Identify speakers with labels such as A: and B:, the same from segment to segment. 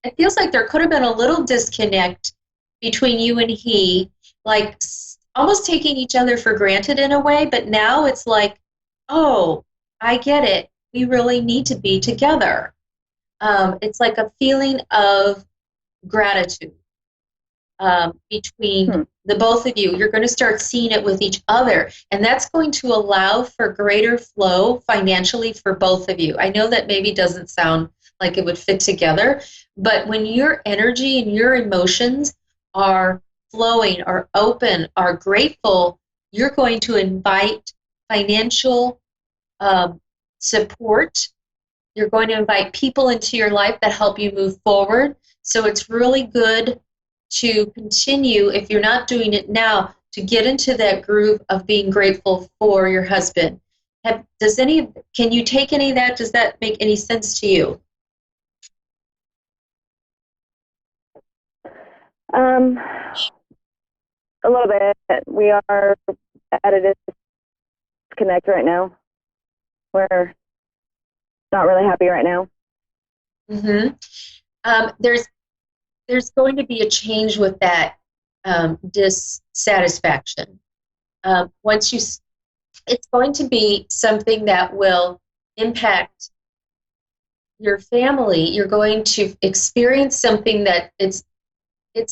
A: it feels like there could have been a little disconnect between you and he, like almost taking each other for granted in a way, but now it's like, oh, I get it. We really need to be together. It's like a feeling of gratitude between the both of you. You're going to start seeing it with each other, and that's going to allow for greater flow financially for both of you. I know that maybe doesn't sound like it would fit together, but when your energy and your emotions are flowing, are open, are grateful, you're going to invite financial support. You're going to invite people into your life that help you move forward. So it's really good to continue, if you're not doing it now, to get into that groove of being grateful for your husband. Can you take any of that? Does that make any sense to you?
B: A little bit. We are at a disconnect right now. We're not really happy right now.
A: There's going to be a change with that dissatisfaction. It's going to be something that will impact your family. You're going to experience something that it's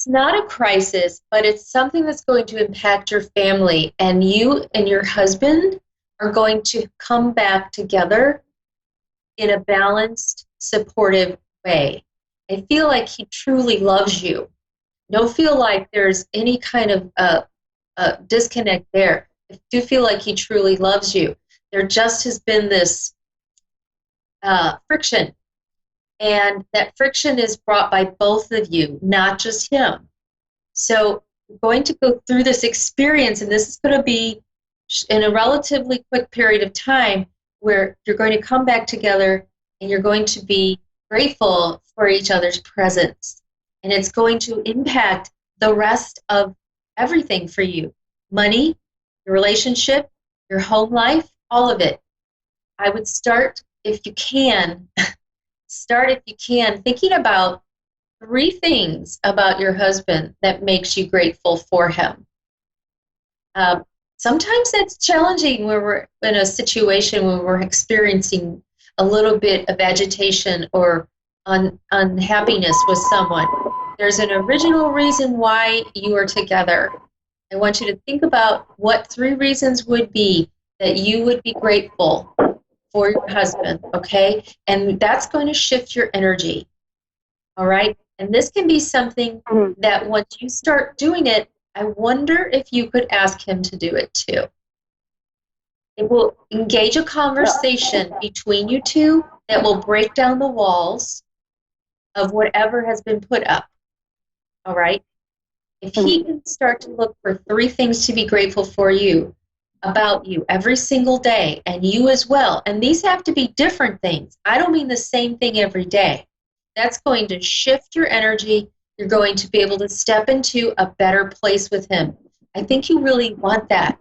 A: not a crisis, but it's something that's going to impact your family, and you and your husband are going to come back together in a balanced, supportive way. I feel like he truly loves you. Don't feel like there's any kind of disconnect there. I do feel like he truly loves you. There just has been this friction, and that friction is brought by both of you, not just him. So you're going to go through this experience, and this is going to be in a relatively quick period of time, where you're going to come back together and you're going to be grateful for each other's presence. And it's going to impact the rest of everything for you. Money, your relationship, your home life, all of it. I would start, if you can, thinking about 3 things about your husband that makes you grateful for him. Sometimes it's challenging when we're in a situation where we're experiencing a little bit of agitation or unhappiness with someone. There's an original reason why you are together. I want you to think about what 3 reasons would be that you would be grateful for your husband, okay? And that's going to shift your energy, all right? And this can be something that once you start doing it, I wonder if you could ask him to do it too. It will engage a conversation between you two that will break down the walls of whatever has been put up, all right? If he can start to look for 3 things to be grateful for you, about you every single day, and you as well, and these have to be different things. I don't mean the same thing every day. That's going to shift your energy. You're going to be able to step into a better place with him. I think you really want that.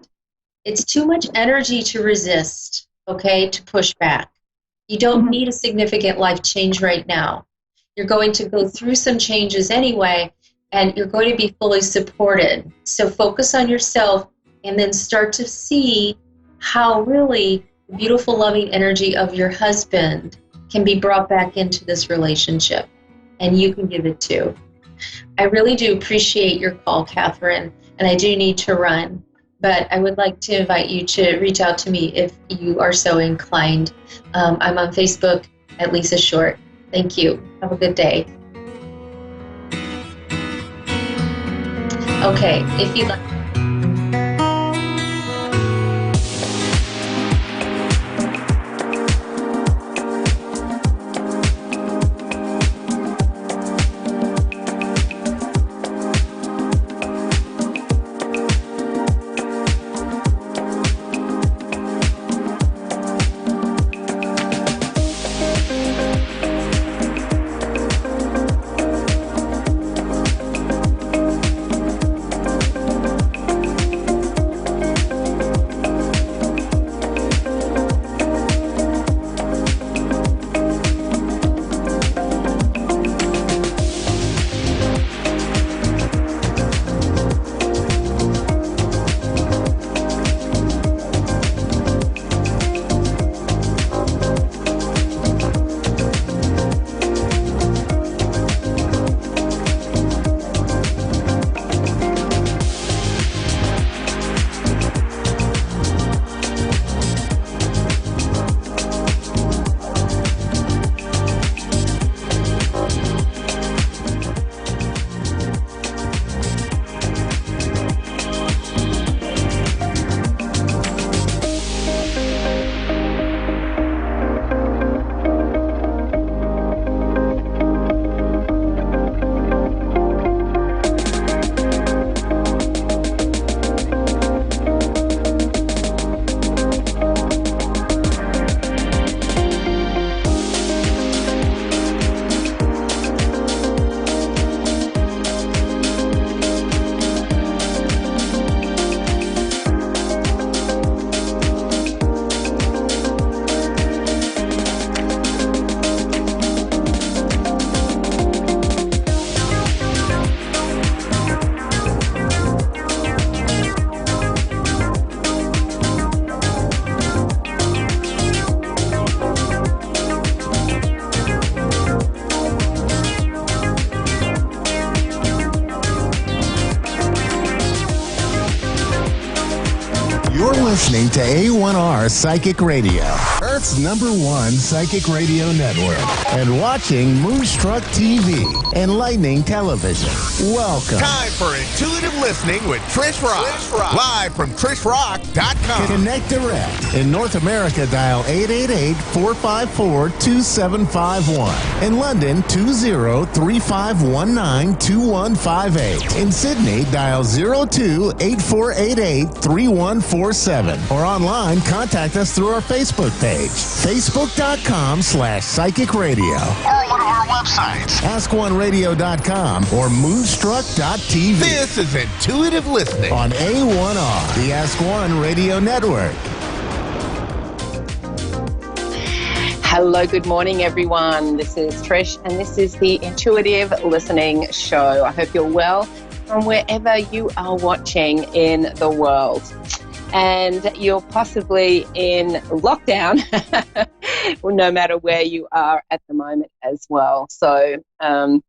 A: It's too much energy to resist, okay, to push back. You don't need a significant life change right now. You're going to go through some changes anyway, and you're going to be fully supported. So focus on yourself, and then start to see how really the beautiful, loving energy of your husband can be brought back into this relationship, and you can give it too. I really do appreciate your call, Catherine, and I do need to run, but I would like to invite you to reach out to me if you are so inclined. I'm on Facebook at Lisa Short. Thank you. Have a good day. Okay, if you'd like.
C: listening to A1R Psychic Radio, Earth's #1 psychic radio network, and watching Moonstruck TV and Lightning Television. Welcome.
D: Time for intuitive listening with Trish Rock. Live from TrishRock.com.
C: Connect direct. In North America, dial 888-454-2751. In London, 20-3519-2158. In Sydney, dial 02-8488-3147. Or online, contact us through our Facebook page, facebook.com/psychic radio.
D: Or one of our websites,
C: askoneradio.com or moonstruck.tv.
D: This is intuitive listening
C: On A1R, the Ask One Radio Network.
E: Hello, good morning, everyone. This is Trish, and this is the Intuitive Listening Show. I hope you're well from wherever you are watching in the world. And you're possibly in lockdown, no matter where you are at the moment as well. So I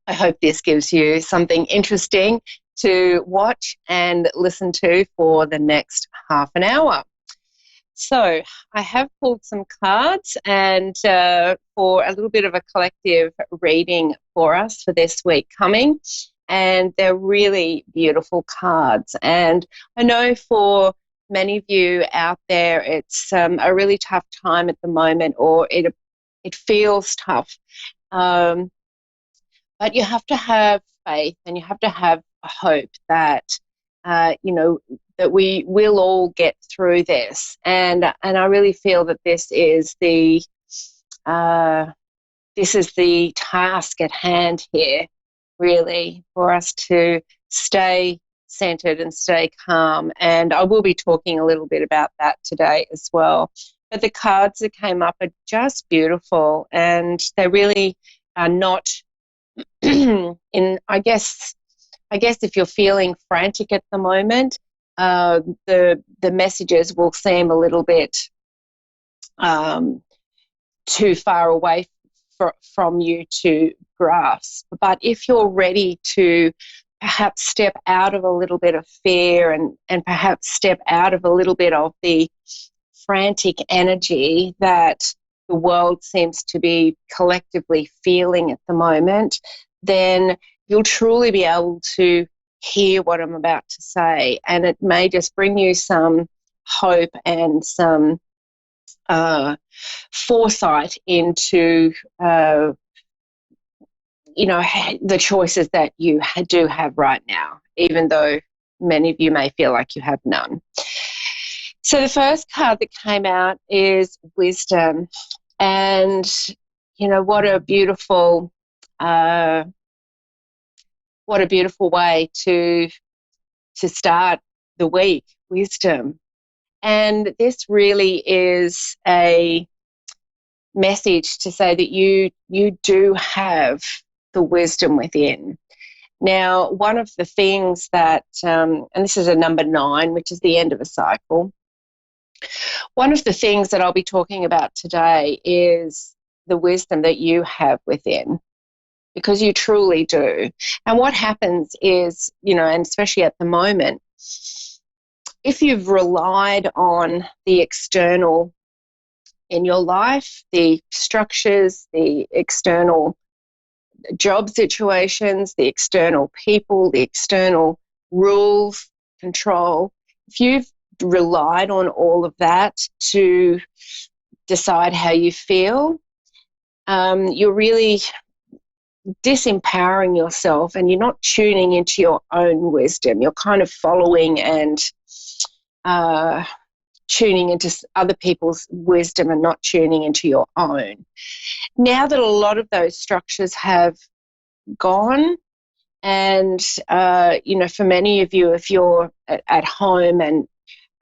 E: hope this gives you something interesting to watch and listen to for the next half an hour. So I have pulled some cards and for a little bit of a collective reading for us for this week coming. And they're really beautiful cards. And I know for many of you out there, it's a really tough time at the moment, or it feels tough. But you have to have faith, and you have to have hope that, that we will all get through this. And I really feel that this is the task at hand here, really, for us to stay centered and stay calm. And I will be talking a little bit about that today as well. But the cards that came up are just beautiful, and they really are not I guess if you're feeling frantic at the moment, the messages will seem a little bit too far away from you to grasp. But if you're ready to perhaps step out of a little bit of fear and perhaps step out of a little bit of the frantic energy that the world seems to be collectively feeling at the moment, then you'll truly be able to hear what I'm about to say, and it may just bring you some hope and some foresight into the choices that you do have right now, even though many of you may feel like you have none. So the first card that came out is wisdom, and what a beautiful way to start the week, wisdom. And this really is a message to say that you do have the wisdom within. Now, one of the things that, and this is a number 9, which is the end of a cycle, one of the things that I'll be talking about today is the wisdom that you have within, because you truly do. And what happens is, and especially at the moment, if you've relied on the external in your life, the structures, the external job situations, the external people, the external rules, control, if you've relied on all of that to decide how you feel, you're really disempowering yourself, and you're not tuning into your own wisdom. You're kind of following and tuning into other people's wisdom and not tuning into your own. Now that a lot of those structures have gone, and for many of you, if you're at home and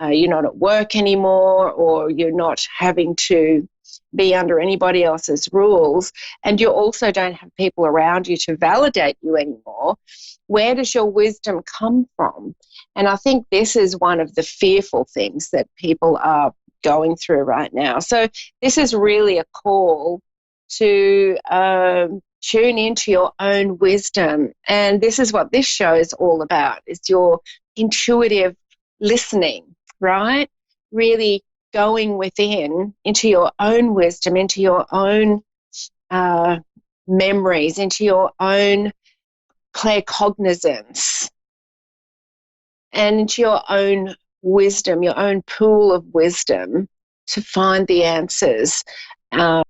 E: you're not at work anymore, or you're not having to be under anybody else's rules, and you also don't have people around you to validate you anymore, where does your wisdom come from? And I think this is one of the fearful things that people are going through right now. So this is really a call to tune into your own wisdom. And this is what this show is all about, is your intuitive listening, right? really going within into your own wisdom, into your own memories, into your own claircognizance, and into your own wisdom, your own pool of wisdom to find the answers, and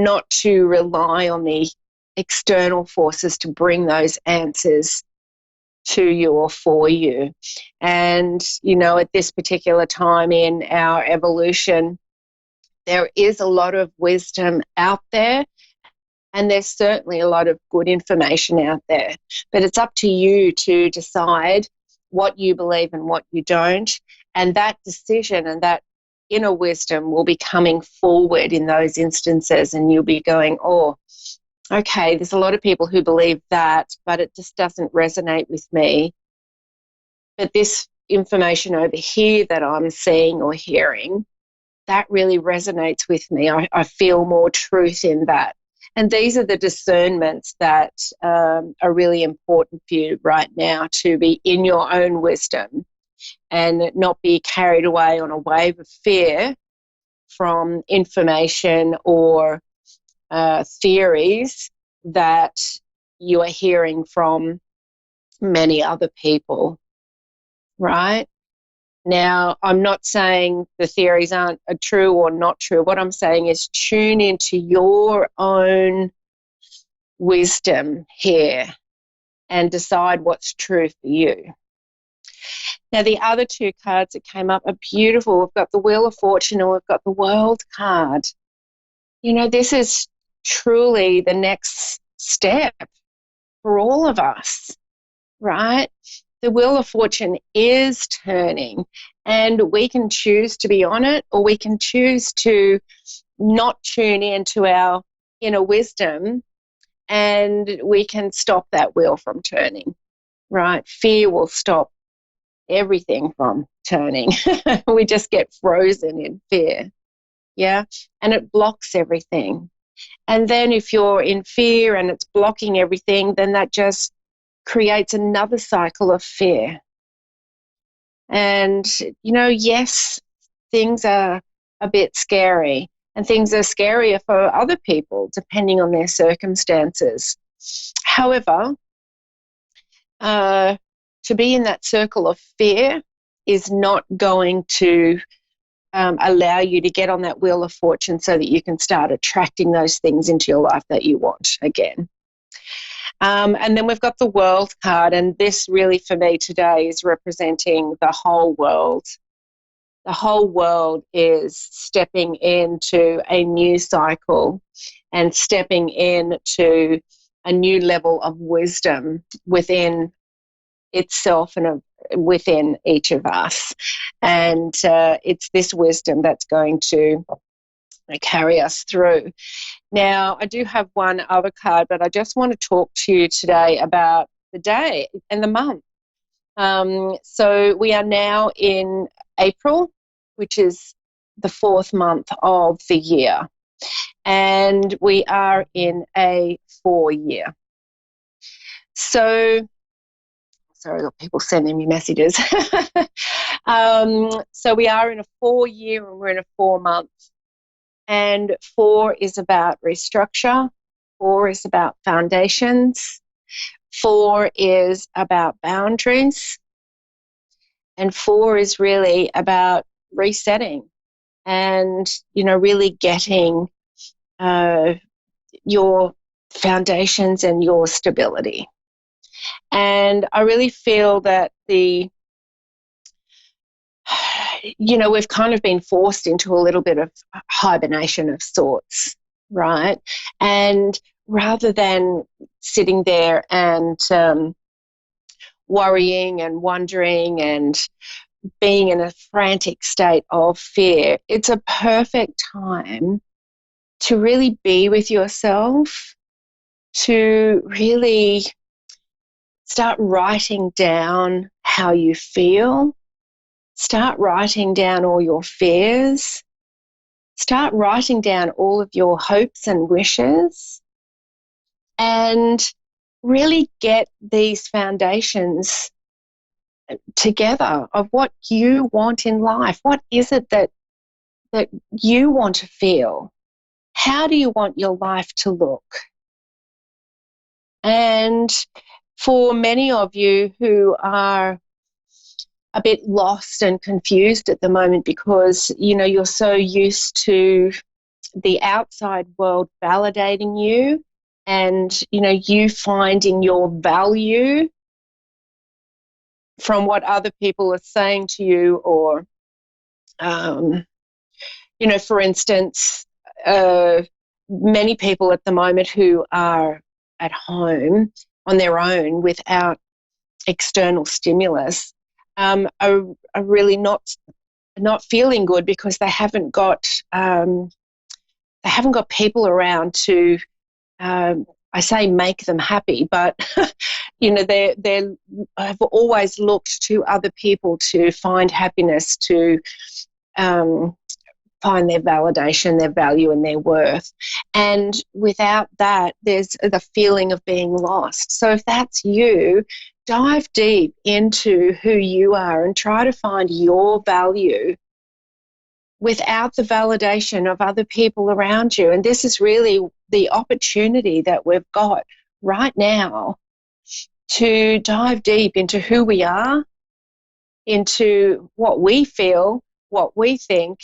E: not to rely on the external forces to bring those answers to you or for you. And, at this particular time in our evolution, there is a lot of wisdom out there, and there's certainly a lot of good information out there. But it's up to you to decide what you believe and what you don't. And that decision and that inner wisdom will be coming forward in those instances, and you'll be going, oh, okay, there's a lot of people who believe that, but it just doesn't resonate with me. But this information over here that I'm seeing or hearing, that really resonates with me. I feel more truth in that. And these are the discernments that are really important for you right now, to be in your own wisdom and not be carried away on a wave of fear from information or theories that you are hearing from many other people, right? Now, I'm not saying the theories aren't true or not true. What I'm saying is tune into your own wisdom here and decide what's true for you. Now, the other two cards that came up are beautiful. We've got the Wheel of Fortune and we've got the World card. This is truly the next step for all of us, right? The Wheel of Fortune is turning, and we can choose to be on it, or we can choose to not tune into our inner wisdom, and we can stop that wheel from turning, right? Fear will stop everything from turning. We just get frozen in fear, yeah? And it blocks everything. And then if you're in fear and it's blocking everything, then that just creates another cycle of fear. And, yes, things are a bit scary, and things are scarier for other people depending on their circumstances. However, to be in that circle of fear is not going to allow you to get on that Wheel of Fortune so that you can start attracting those things into your life that you want again. And then we've got the World card, and this really for me today is representing the whole world. The whole world is stepping into a new cycle and stepping into a new level of wisdom within itself and within each of us. And it's this wisdom that's going to carry us through. Now, I do have one other card, but I just want to talk to you today about the day and the month. So we are now in April, which is the 4th month of the year, and we are in a 4-year. So, sorry, people sending me messages. So we are in a 4-year and we're in a 4-month. And 4 is about restructure. 4 is about foundations. 4 is about boundaries. And 4 is really about resetting and, really getting your foundations and your stability. And I really feel that we've kind of been forced into a little bit of hibernation of sorts, right? And rather than sitting there and worrying and wondering and being in a frantic state of fear, it's a perfect time to really be with yourself, to really start writing down how you feel. Start writing down all your fears. Start writing down all of your hopes and wishes, and really get these foundations together of what you want in life. What is it that you want to feel? How do you want your life to look? And for many of you who are a bit lost and confused at the moment because, you're so used to the outside world validating you and, you finding your value from what other people are saying to you or, for instance, many people at the moment who are at home on their own without external stimulus are really not feeling good because they haven't got people around to I say make them happy, but they have always looked to other people to find happiness, to find their validation, their value, and their worth. And without that, there's the feeling of being lost. So if that's you, dive deep into who you are and try to find your value without the validation of other people around you. And this is really the opportunity that we've got right now to dive deep into who we are, into what we feel, what we think,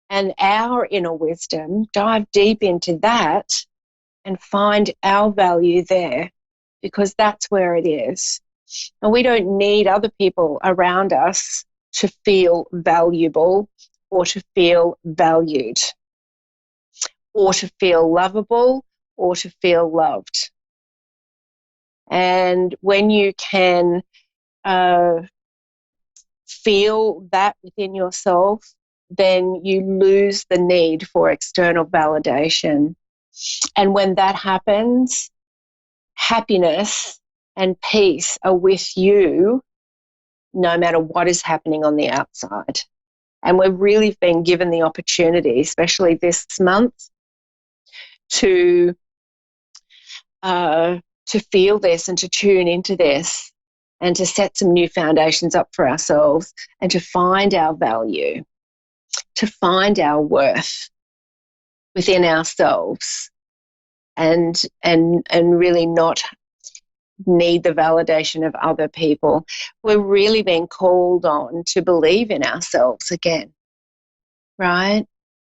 E: and our inner wisdom. Dive deep into that and find our value there, because that's where it is. And we don't need other people around us to feel valuable or to feel valued or to feel lovable or to feel loved. And when you can feel that within yourself, then you lose the need for external validation. And when that happens, happiness and peace are with you no matter what is happening on the outside. And we've really been given the opportunity, especially this month, to feel this and to tune into this and to set some new foundations up for ourselves and to find our value, to find our worth within ourselves and really not need the validation of other people. We're really being called on to believe in ourselves again, right?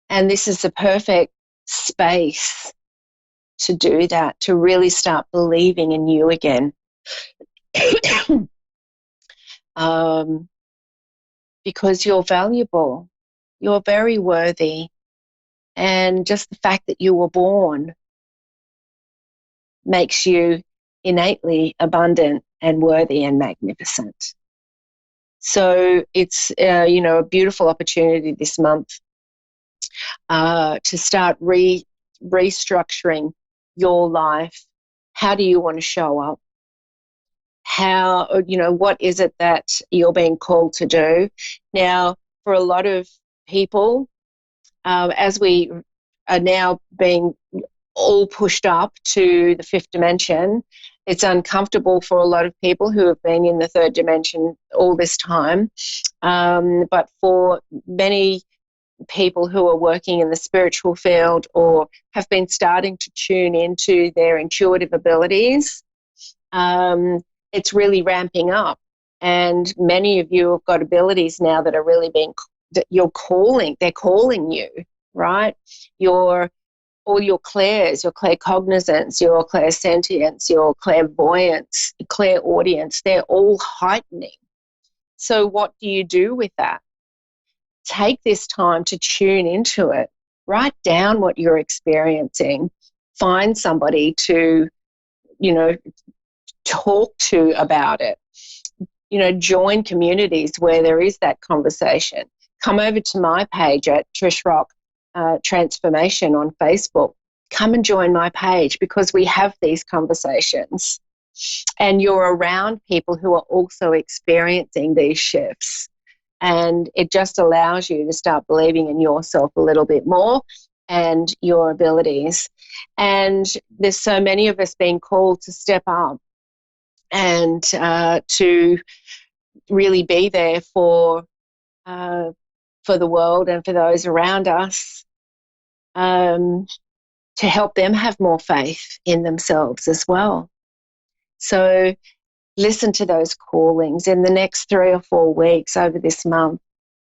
E: And this is the perfect space to do that, to really start believing in you again. Because you're valuable, you're very worthy, and just the fact that you were born makes you innately abundant and worthy and magnificent. So it's a beautiful opportunity this month to start restructuring your life. How do you want to show up? How, what is it that you're being called to do? Now, for a lot of people, as we are now being all pushed up to the fifth dimension, it's uncomfortable for a lot of people who have been in the third dimension all this time. But for many people who are working in the spiritual field or have been starting to tune into their intuitive abilities, it's really ramping up. And many of you have got abilities now that are really they're calling you, right? All your clairs, your claircognizance, your clairsentience, your clairvoyance, clairaudience, they're all heightening. So what do you do with that? Take this time to tune into it. Write down what you're experiencing. Find somebody to, talk to about it. Join communities where there is that conversation. Come over to my page at Trish Rock Transformation on Facebook. Come and join my page, because we have these conversations and you're around people who are also experiencing these shifts, and it just allows you to start believing in yourself a little bit more and your abilities. And there's so many of us being called to step up and to really be there for the world and for those around us, to help them have more faith in themselves as well. So listen to those callings in the next 3 or 4 weeks over this month.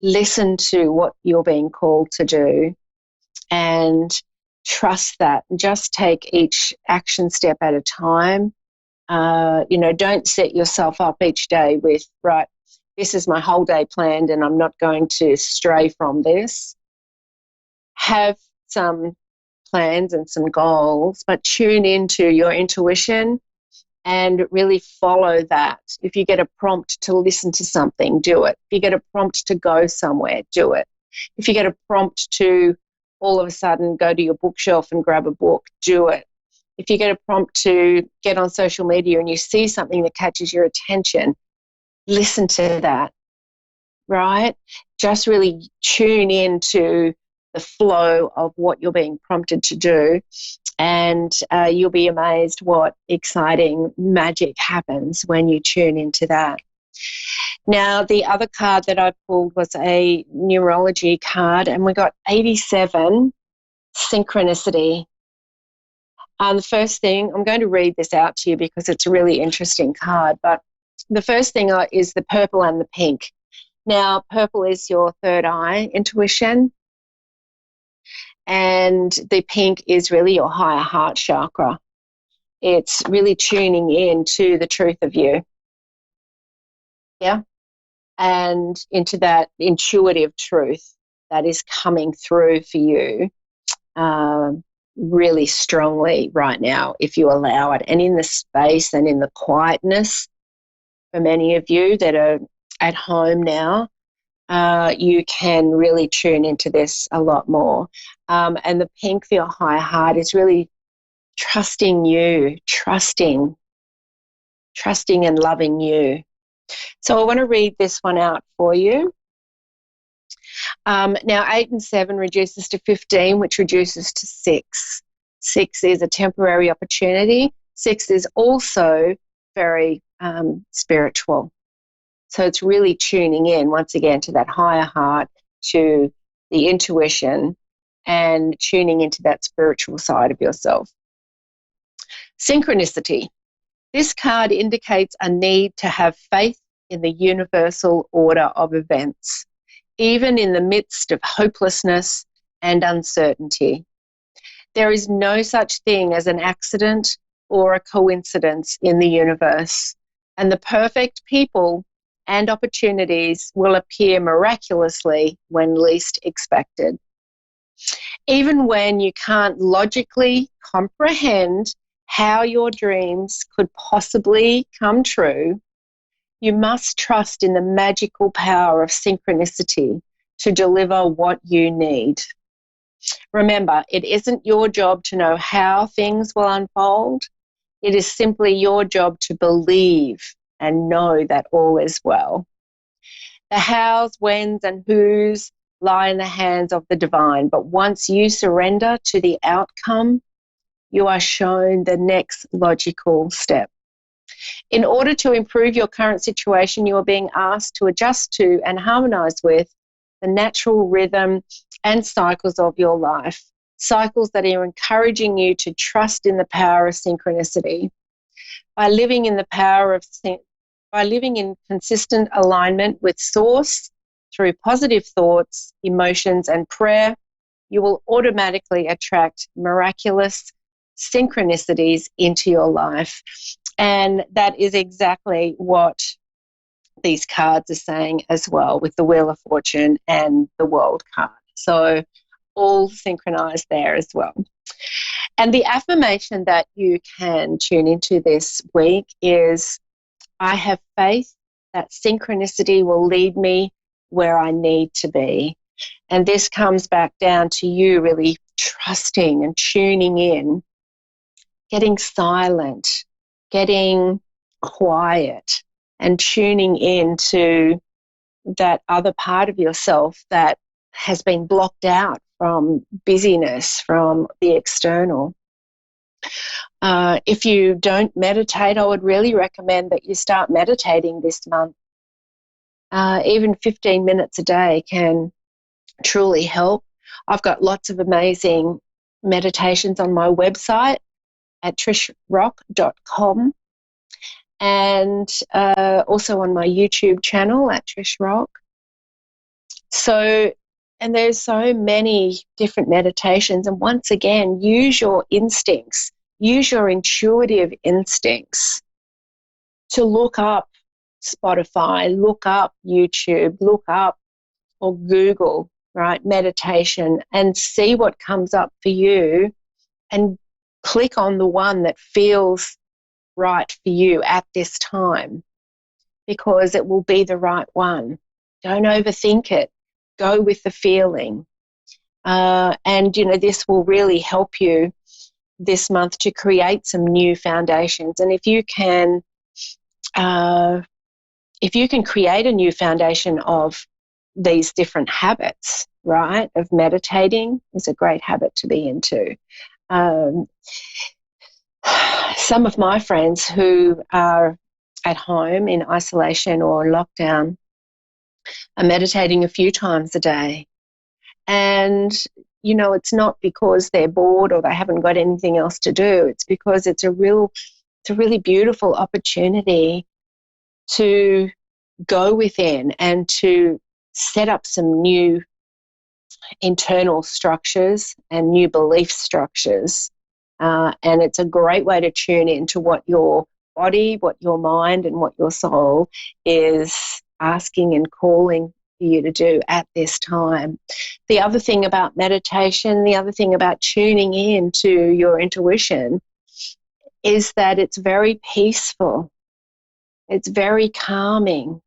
E: Listen to what you're being called to do and trust that. Just take each action step at a time. Don't set yourself up each day with, right, this is my whole day planned and I'm not going to stray from this. Have some plans and some goals, but tune into your intuition and really follow that. If you get a prompt to listen to something, do it. If you get a prompt to go somewhere, do it. If you get a prompt to all of a sudden go to your bookshelf and grab a book, do it. If you get a prompt to get on social media and you see something that catches your attention, listen to that, right? Just really tune into the flow of what you're being prompted to do, and you'll be amazed what exciting magic happens when you tune into that. Now, the other card that I pulled was a numerology card, and we got 87, synchronicity. The first thing, I'm going to read this out to you because it's a really interesting card, but the first thing is the purple and the pink. Now, purple is your third eye intuition, and the pink is really your higher heart chakra. It's really tuning in to the truth of you. Yeah. And into that intuitive truth that is coming through for you really strongly right now, if you allow it. And in the space and in the quietness, for many of you that are at home now, you can really tune into this a lot more. And the pink for your higher heart is really trusting you, trusting and loving you. So I want to read this one out for you. Now, 8 and 7 reduces to 15, which reduces to 6. 6 is a temporary opportunity. 6 is also very spiritual. So it's really tuning in, once again, to that higher heart, to the intuition, and tuning into that spiritual side of yourself. Synchronicity. This card indicates a need to have faith in the universal order of events, even in the midst of hopelessness and uncertainty. There is no such thing as an accident or a coincidence in the universe, and the perfect people and opportunities will appear miraculously when least expected. Even when you can't logically comprehend how your dreams could possibly come true, you must trust in the magical power of synchronicity to deliver what you need. Remember, it isn't your job to know how things will unfold. It is simply your job to believe and know that all is well. The hows, whens, and whos lie in the hands of the divine, but once you surrender to the outcome, you are shown the next logical step. In order to improve your current situation, you are being asked to adjust to and harmonize with the natural rhythm and cycles of your life, cycles that are encouraging you to trust in the power of synchronicity. By living in consistent alignment with Source through positive thoughts, emotions, and prayer, you will automatically attract miraculous synchronicities into your life. And that is exactly what these cards are saying as well, with the Wheel of Fortune and the World card. So all synchronized there as well. And the affirmation that you can tune into this week is, I have faith that synchronicity will lead me where I need to be. And this comes back down to you really trusting and tuning in, getting silent, getting quiet, and tuning into that other part of yourself that has been blocked out from busyness, from the external. If you don't meditate, I would really recommend that you start meditating this month. even 15 minutes a day can truly help. I've got lots of amazing meditations on my website at trishrock.com, and also on my YouTube channel at Trish Rock. So, and there's so many different meditations. And once again, use your instincts, use your intuitive instincts to look up Spotify, look up YouTube, look up or Google, right, meditation, and see what comes up for you, and click on the one that feels right for you at this time, because it will be the right one. Don't overthink it. Go with the feeling. And, this will really help you this month to create some new foundations. And if you can create a new foundation of these different habits, right, of meditating is a great habit to be into. Some of my friends who are at home in isolation or lockdown are meditating a few times a day. And, it's not because they're bored or they haven't got anything else to do. It's because it's a really beautiful opportunity to go within and to set up some new internal structures and new belief structures. And it's a great way to tune into what your body, what your mind, and what your soul is asking and calling for you to do at this time. The other thing about meditation, the other thing about tuning in to your intuition is that it's very peaceful. It's very calming.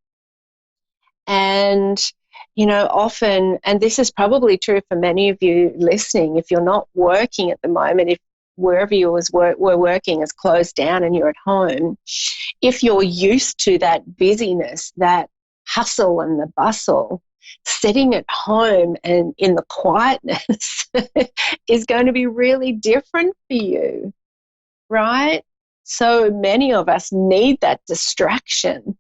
E: And, often, and this is probably true for many of you listening, if you're not working at the moment, if wherever you were working is closed down and you're at home, if you're used to that busyness, that hustle and the bustle, sitting at home and in the quietness is going to be really different for you, right? So many of us need that distraction.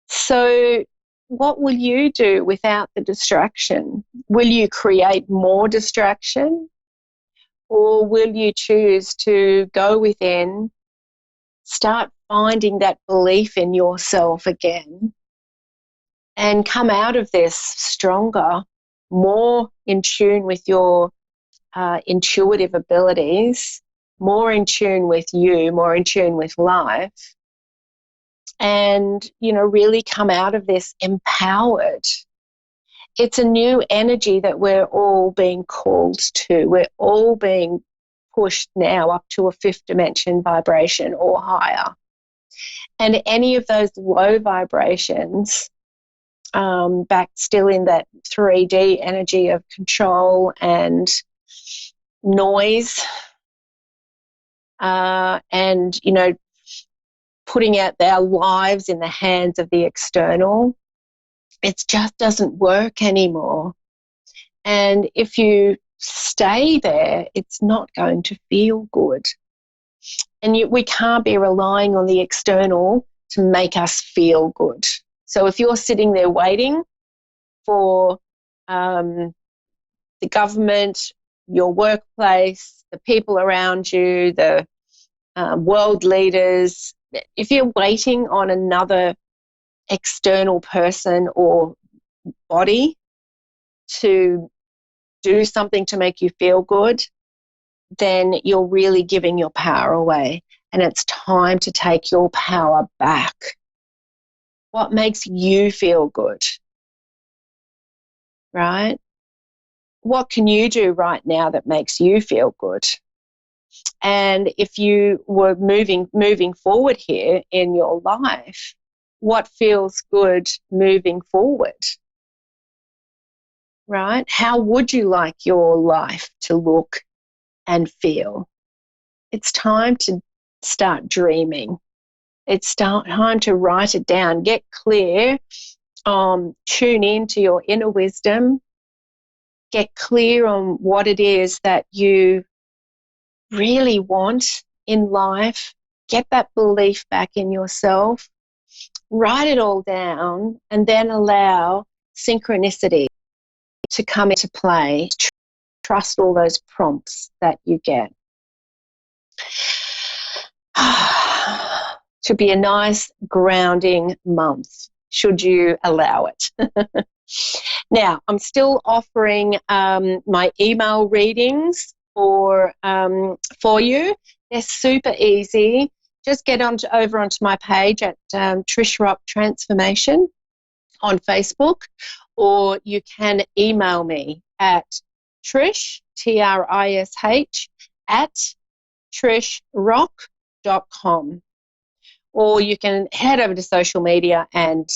E: So what will you do without the distraction? Will you create more distraction? Or will you choose to go within, start finding that belief in yourself again, and come out of this stronger, more in tune with your intuitive abilities, more in tune with you, more in tune with life, and, really come out of this empowered. It's a new energy that we're all being called to. We're all being pushed now up to a fifth dimension vibration or higher. And any of those low vibrations, back still in that 3D energy of control and noise, and, putting out their lives in the hands of the external, it just doesn't work anymore. And if you stay there, it's not going to feel good. And we can't be relying on the external to make us feel good. So if you're sitting there waiting for the government, your workplace, the people around you, the world leaders, if you're waiting on another external person or body to do something to make you feel good, then you're really giving your power away. And it's time to take your power back. What makes you feel good? Right? What can you do right now that makes you feel good? And if you were moving forward here in your life, what feels good moving forward? Right? How would you like your life to look and feel? It's time to start dreaming. It's time to write it down. Get clear. Tune into your inner wisdom. Get clear on what it is that you really want in life. Get that belief back in yourself write it all down, and then allow synchronicity to come into play. Trust all those prompts that you get. Should be a nice grounding month, should you allow it. Now, I'm still offering my email readings for you. They're super easy. Just get over onto my page at Trish Rock Transformation on Facebook, or you can email me at Trish, Trish, at trishrock.com. Or you can head over to social media and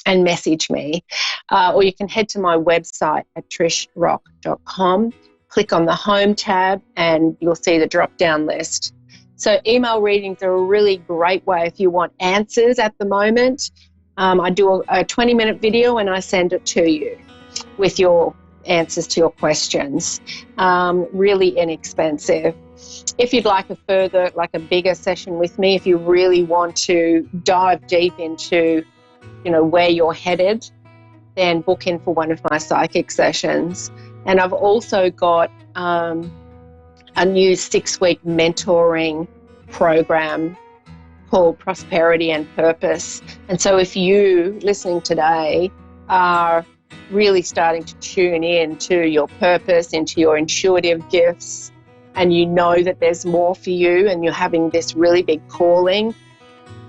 E: message me. Or you can head to my website at trishrock.com, click on the home tab, and you'll see the drop-down list. So email readings are a really great way if you want answers at the moment. I do a 20-minute video and I send it to you with your answers to your questions. Really inexpensive. If you'd like a bigger session with me, if you really want to dive deep into, where you're headed, then book in for one of my psychic sessions. And I've also got a new 6-week mentoring program called Prosperity and Purpose. And so if you listening today are really starting to tune in to your purpose, into your intuitive gifts, and you know that there's more for you and you're having this really big calling,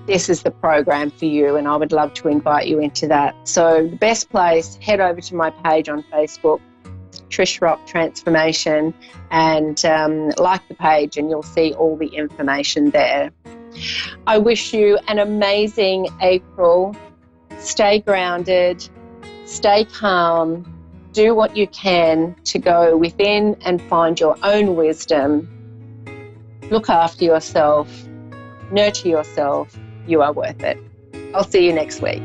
E: this is the program for you, and I would love to invite you into that. So the best place, head over to my page on Facebook, Trish Rock Transformation, and like the page and you'll see all the information there. I wish you an amazing April. Stay grounded, stay calm, do what you can to go within and find your own wisdom. Look after yourself, nurture yourself. You are worth it. I'll see you next week.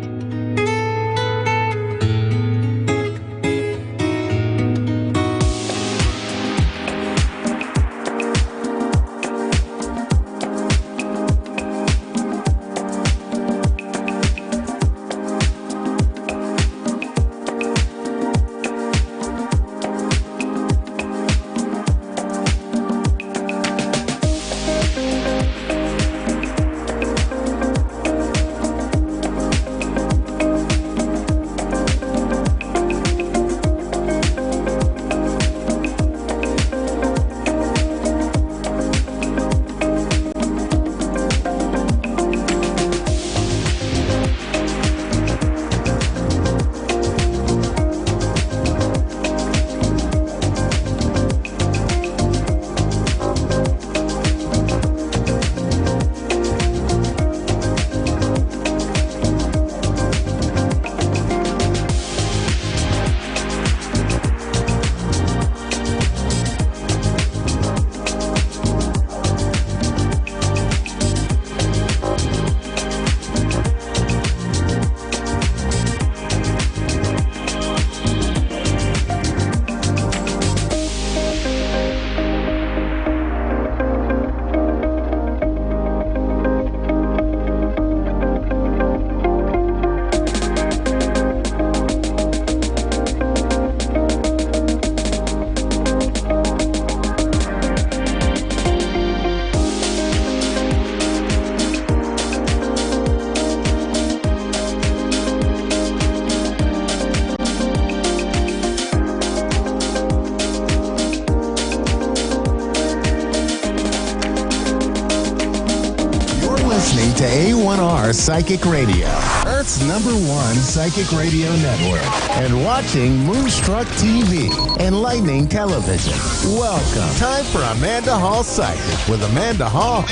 C: To A1R Psychic Radio, Earth's #1 psychic radio network, and watching Moonstruck TV, Enlightening Television. Welcome.
D: Time for Amanda Hall Psychic with Amanda Hall.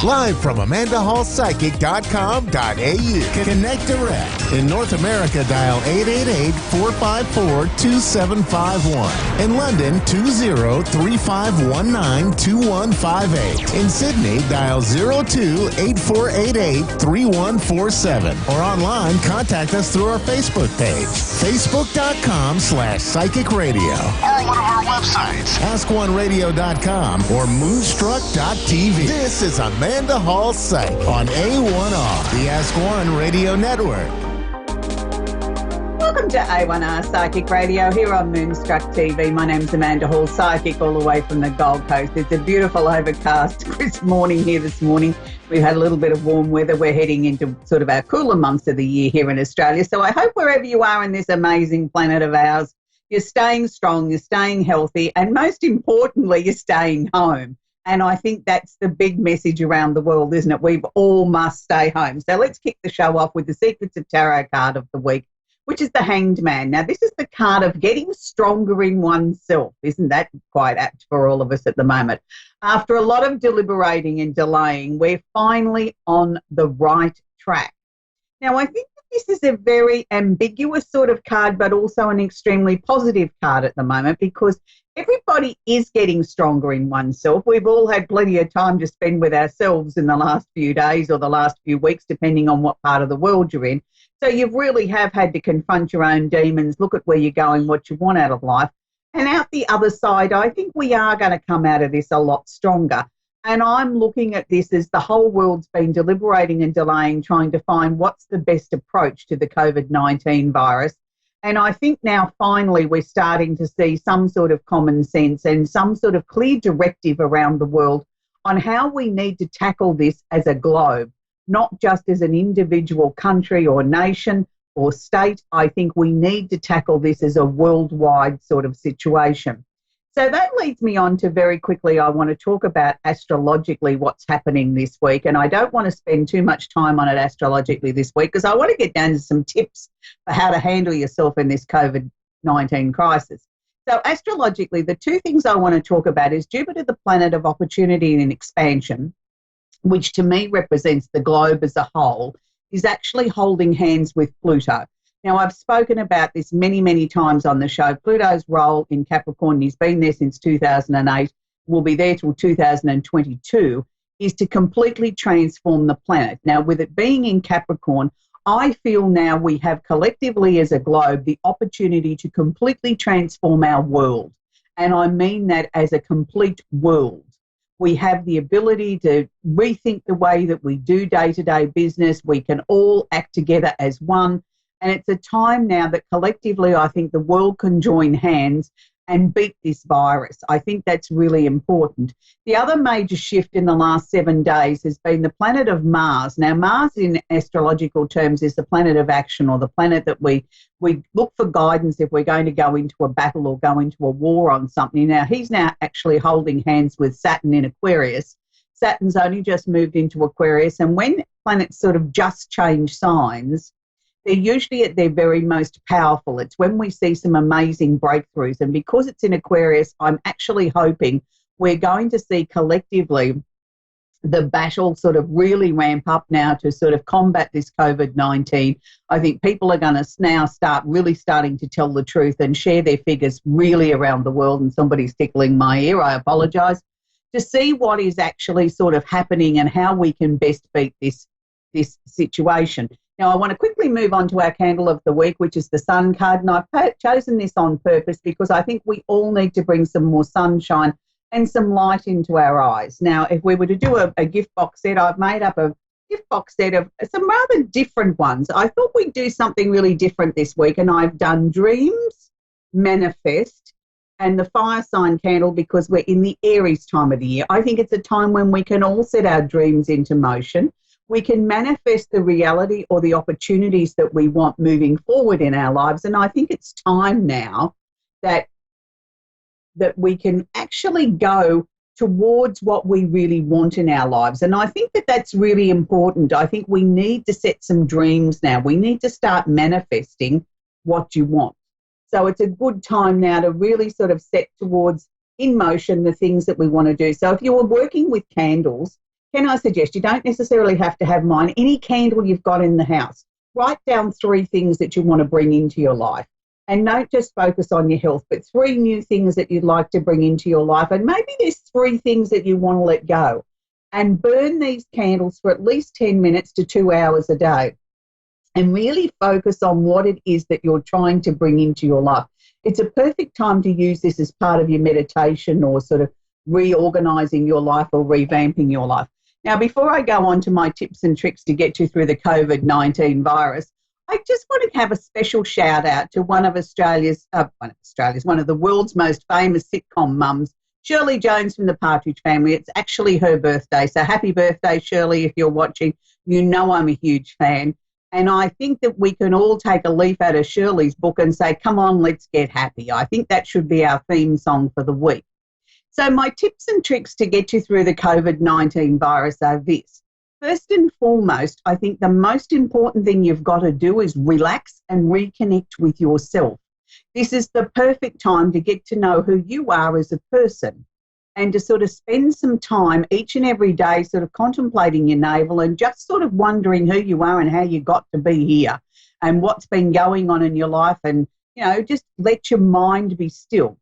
D: Live from AmandaHallPsychic.com.au.
C: Connect direct. In North America, dial 888-454-2751. In London, 20-3519-2158. In Sydney, dial 02-848 488-3147. Or online, contact us through our Facebook page, facebook.com/Psychic Radio. Or one of our websites, askoneradio.com or moonstruck.tv. This is Amanda Hall Psych on A1R, the Ask One Radio Network.
F: Welcome to A1R Psychic Radio here on Moonstruck TV. My name's Amanda Hall, psychic all the way from the Gold Coast. It's a beautiful overcast crisp morning here this morning. We've had a little bit of warm weather. We're heading into sort of our cooler months of the year here in Australia. So I hope wherever you are in this amazing planet of ours, you're staying strong, you're staying healthy, and most importantly, you're staying home. And I think that's the big message around the world, isn't it? We all must stay home. So let's kick the show off with the Secrets of Tarot card of the week, which is the Hanged Man. Now, this is the card of getting stronger in oneself. Isn't that quite apt for all of us at the moment? After a lot of deliberating and delaying, we're finally on the right track. Now, I think that this is a very ambiguous sort of card, but also an extremely positive card at the moment, because everybody is getting stronger in oneself. We've all had plenty of time to spend with ourselves in the last few days or the last few weeks, depending on what part of the world you're in. So you really have had to confront your own demons, look at where you're going, what you want out of life. And out the other side, I think we are going to come out of this a lot stronger. And I'm looking at this as the whole world's been deliberating and delaying, trying to find what's the best approach to the COVID-19 virus. And I think now finally we're starting to see some sort of common sense and some sort of clear directive around the world on how we need to tackle this as a globe, not just as an individual country or nation or state. I think we need to tackle this as a worldwide sort of situation. So that leads me on to very quickly, I want to talk about astrologically what's happening this week. And I don't want to spend too much time on it astrologically this week because I want to get down to some tips for how to handle yourself in this COVID-19 crisis. So astrologically, the two things I want to talk about is Jupiter, the planet of opportunity and expansion, which to me represents the globe as a whole, is actually holding hands with Pluto. Now, I've spoken about this many, many times on the show. Pluto's role in Capricorn, he's been there since 2008, will be there till 2022, is to completely transform the planet. Now, with it being in Capricorn, I feel now we have collectively as a globe the opportunity to completely transform our world. And I mean that as a complete world. We have the ability to rethink the way that we do day-to-day business. We can all act together as one. And it's a time now that collectively I think the world can join hands and beat this virus. I think that's really important. The other major shift in the last 7 days has been the planet of Mars. Now, Mars in astrological terms is the planet of action, or the planet that we look for guidance if we're going to go into a battle or go into a war on something. Now, he's now actually holding hands with Saturn in Aquarius. Saturn's only just moved into Aquarius, and when planets sort of just change signs, they're usually at their very most powerful. It's when we see some amazing breakthroughs. And because it's in Aquarius, I'm actually hoping we're going to see collectively the battle sort of really ramp up now to sort of combat this COVID-19. I think people are going to now start really starting to tell the truth and share their figures really around the world. And somebody's tickling my ear, I apologise, to see what is actually sort of happening and how we can best beat this situation. Now, I want to quickly move on to our candle of the week, which is the Sun card. And I've chosen this on purpose because I think we all need to bring some more sunshine and some light into our eyes. Now, if we were to do a gift box set, I've made up a gift box set of some rather different ones. I thought we'd do something really different this week, and I've done dreams, manifest, and the fire sign candle because we're in the Aries time of the year. I think it's a time when we can all set our dreams into motion. We can manifest the reality or the opportunities that we want moving forward in our lives. And I think it's time now that we can actually go towards what we really want in our lives. And I think that that's really important. I think we need to set some dreams now. We need to start manifesting what you want. So it's a good time now to really sort of set towards in motion the things that we want to do. So if you were working with candles, can I suggest you don't necessarily have to have mine. Any candle you've got in the house, write down 3 things that you want to bring into your life. And don't just focus on your health, but 3 new things that you'd like to bring into your life. And maybe there's 3 things that you want to let go. and burn these candles for at least 10 minutes to 2 hours a day and really focus on what it is that you're trying to bring into your life. It's a perfect time to use this as part of your meditation or sort of reorganizing your life or revamping your life. Now, before I go on to my tips and tricks to get you through the COVID-19 virus, I just want to have a special shout out to one of the world's most famous sitcom mums, Shirley Jones from the Partridge Family. It's actually her birthday. So happy birthday, Shirley, if you're watching. You know I'm a huge fan. And I think that we can all take a leaf out of Shirley's book and say, come on, let's get happy. I think that should be our theme song for the week. So my tips and tricks to get you through the COVID-19 virus are this. First and foremost, I think the most important thing you've got to do is relax and reconnect with yourself. This is the perfect time to get to know who you are as a person and to sort of spend some time each and every day sort of contemplating your navel and just sort of wondering who you are and how you got to be here and what's been going on in your life, and, you know, just let your mind be still.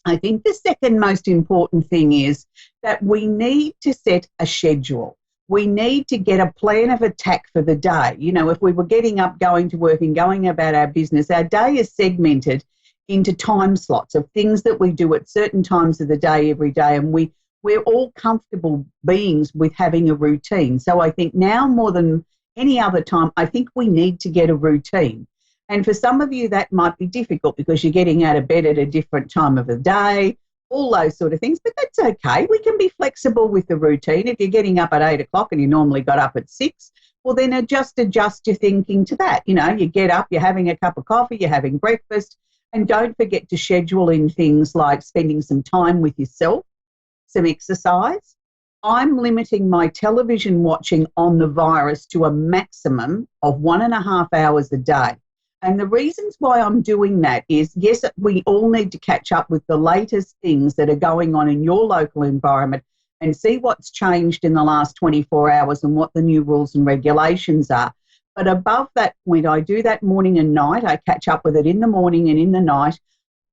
F: I think the second most important thing is that we need to set a schedule. We need to get a plan of attack for the day. You know, if we were getting up, going to work and going about our business, our day is segmented into time slots of things that we do at certain times of the day every day, and we're all comfortable beings with having a routine. So I think now more than any other time, I think we need to get a routine. And for some of you, that might be difficult because you're getting out of bed at a different time of the day, all those sort of things, but that's okay. We can be flexible with the routine. If you're getting up at 8 o'clock and you normally got up at 6, well, then adjust your thinking to that. You know, you get up, you're having a cup of coffee, you're having breakfast, and don't forget to schedule in things like spending some time with yourself, some exercise. I'm limiting my television watching on the virus to a maximum of 1.5 hours a day. And the reasons why I'm doing that is, yes, we all need to catch up with the latest things that are going on in your local environment and see what's changed in the last 24 hours and what the new rules and regulations are. But above that point, I do that morning and night. I catch up with it in the morning and in the night.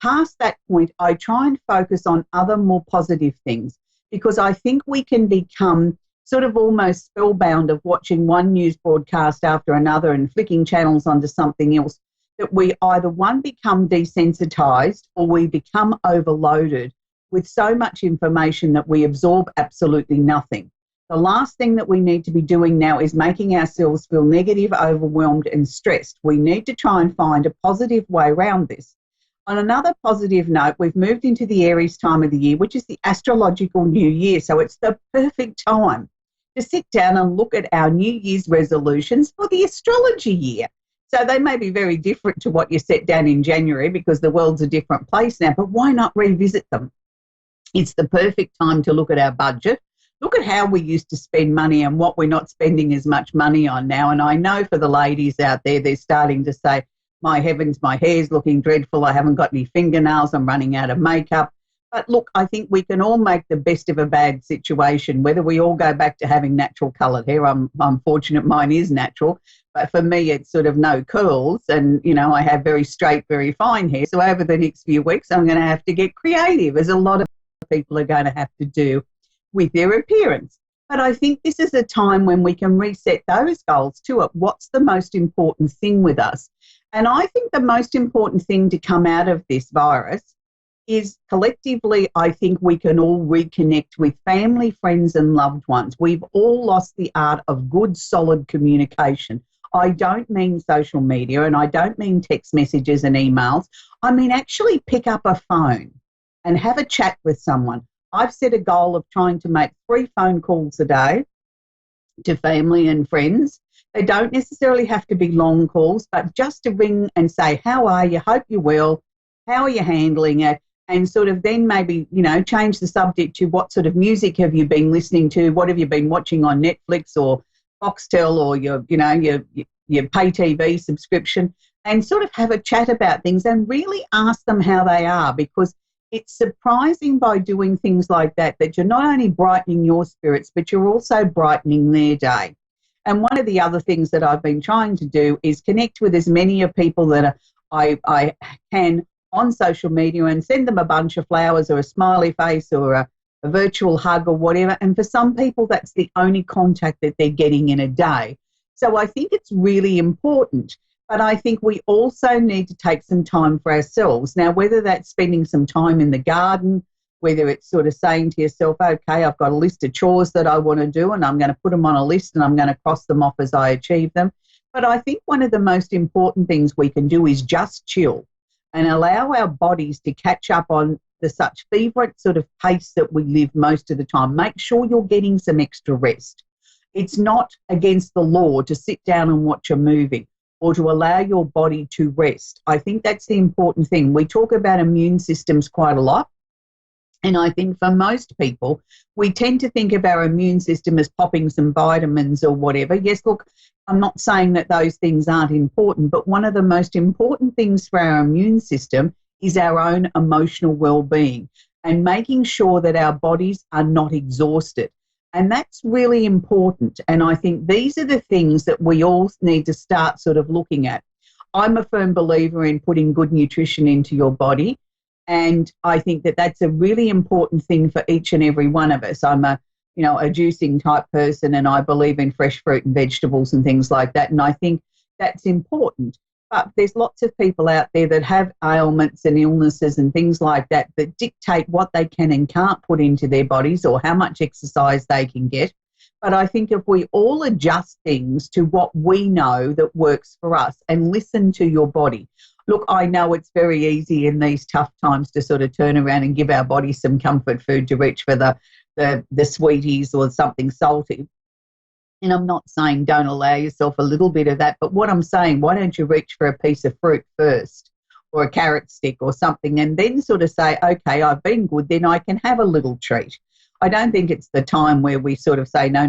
F: Past that point, I try and focus on other more positive things, because I think we can become sort of almost spellbound of watching one news broadcast after another and flicking channels onto something else, that we either, one, become desensitized or we become overloaded with so much information that we absorb absolutely nothing. The last thing that we need to be doing now is making ourselves feel negative, overwhelmed and stressed. We need to try and find a positive way around this. On another positive note, we've moved into the Aries time of the year, which is the astrological new year. So it's the perfect time to sit down and look at our New Year's resolutions for the astrology year. So they may be very different to what you set down in January because the world's a different place now, but why not revisit them? It's the perfect time to look at our budget, look at how we used to spend money and what we're not spending as much money on now. And I know for the ladies out there, they're starting to say, my heavens, my hair's looking dreadful, I haven't got any fingernails, I'm running out of makeup. But look, I think we can all make the best of a bad situation, whether we all go back to having natural coloured hair. I'm fortunate mine is natural, but for me it's sort of no curls, and, you know, I have very straight, very fine hair. So over the next few weeks I'm going to have to get creative, as a lot of people are going to have to do with their appearance. But I think this is a time when we can reset those goals to it. What's the most important thing with us? And I think the most important thing to come out of this virus is collectively, I think we can all reconnect with family, friends and loved ones. We've all lost the art of good, solid communication. I don't mean social media, and I don't mean text messages and emails. I mean actually pick up a phone and have a chat with someone. I've set a goal of trying to make 3 phone calls a day to family and friends. They don't necessarily have to be long calls, but just to ring and say, how are you? Hope you're well. How are you handling it? And sort of then maybe, you know, change the subject to what sort of music have you been listening to? What have you been watching on Netflix or Foxtel or your pay TV subscription? And sort of have a chat about things and really ask them how they are, because it's surprising by doing things like that you're not only brightening your spirits, but you're also brightening their day. And one of the other things that I've been trying to do is connect with as many of people that I can on social media and send them a bunch of flowers or a smiley face or a a virtual hug or whatever. And for some people, that's the only contact that they're getting in a day. So I think it's really important. But I think we also need to take some time for ourselves. Now, whether that's spending some time in the garden, whether it's sort of saying to yourself, okay, I've got a list of chores that I want to do and I'm going to put them on a list and I'm going to cross them off as I achieve them. But I think one of the most important things we can do is just chill and allow our bodies to catch up on the such feverish sort of pace that we live most of the time. Make sure you're getting some extra rest. It's not against the law to sit down and watch a movie or to allow your body to rest. I think that's the important thing. We talk about immune systems quite a lot. And I think for most people, we tend to think of our immune system as popping some vitamins or whatever. Yes, look, I'm not saying that those things aren't important, but one of the most important things for our immune system is our own emotional well-being and making sure that our bodies are not exhausted. And that's really important. And I think these are the things that we all need to start sort of looking at. I'm a firm believer in putting good nutrition into your body. And I think that that's a really important thing for each and every one of us. I'm a juicing type person, and I believe in fresh fruit and vegetables and things like that. And I think that's important. But there's lots of people out there that have ailments and illnesses and things like that that dictate what they can and can't put into their bodies or how much exercise they can get. But I think if we all adjust things to what we know that works for us and listen to your body. Look, I know it's very easy in these tough times to sort of turn around and give our body some comfort food to reach for the sweeties or something salty. And I'm not saying don't allow yourself a little bit of that, but what I'm saying, why don't you reach for a piece of fruit first or a carrot stick or something and then sort of say, okay, I've been good, then I can have a little treat. I don't think it's the time where we sort of say, no,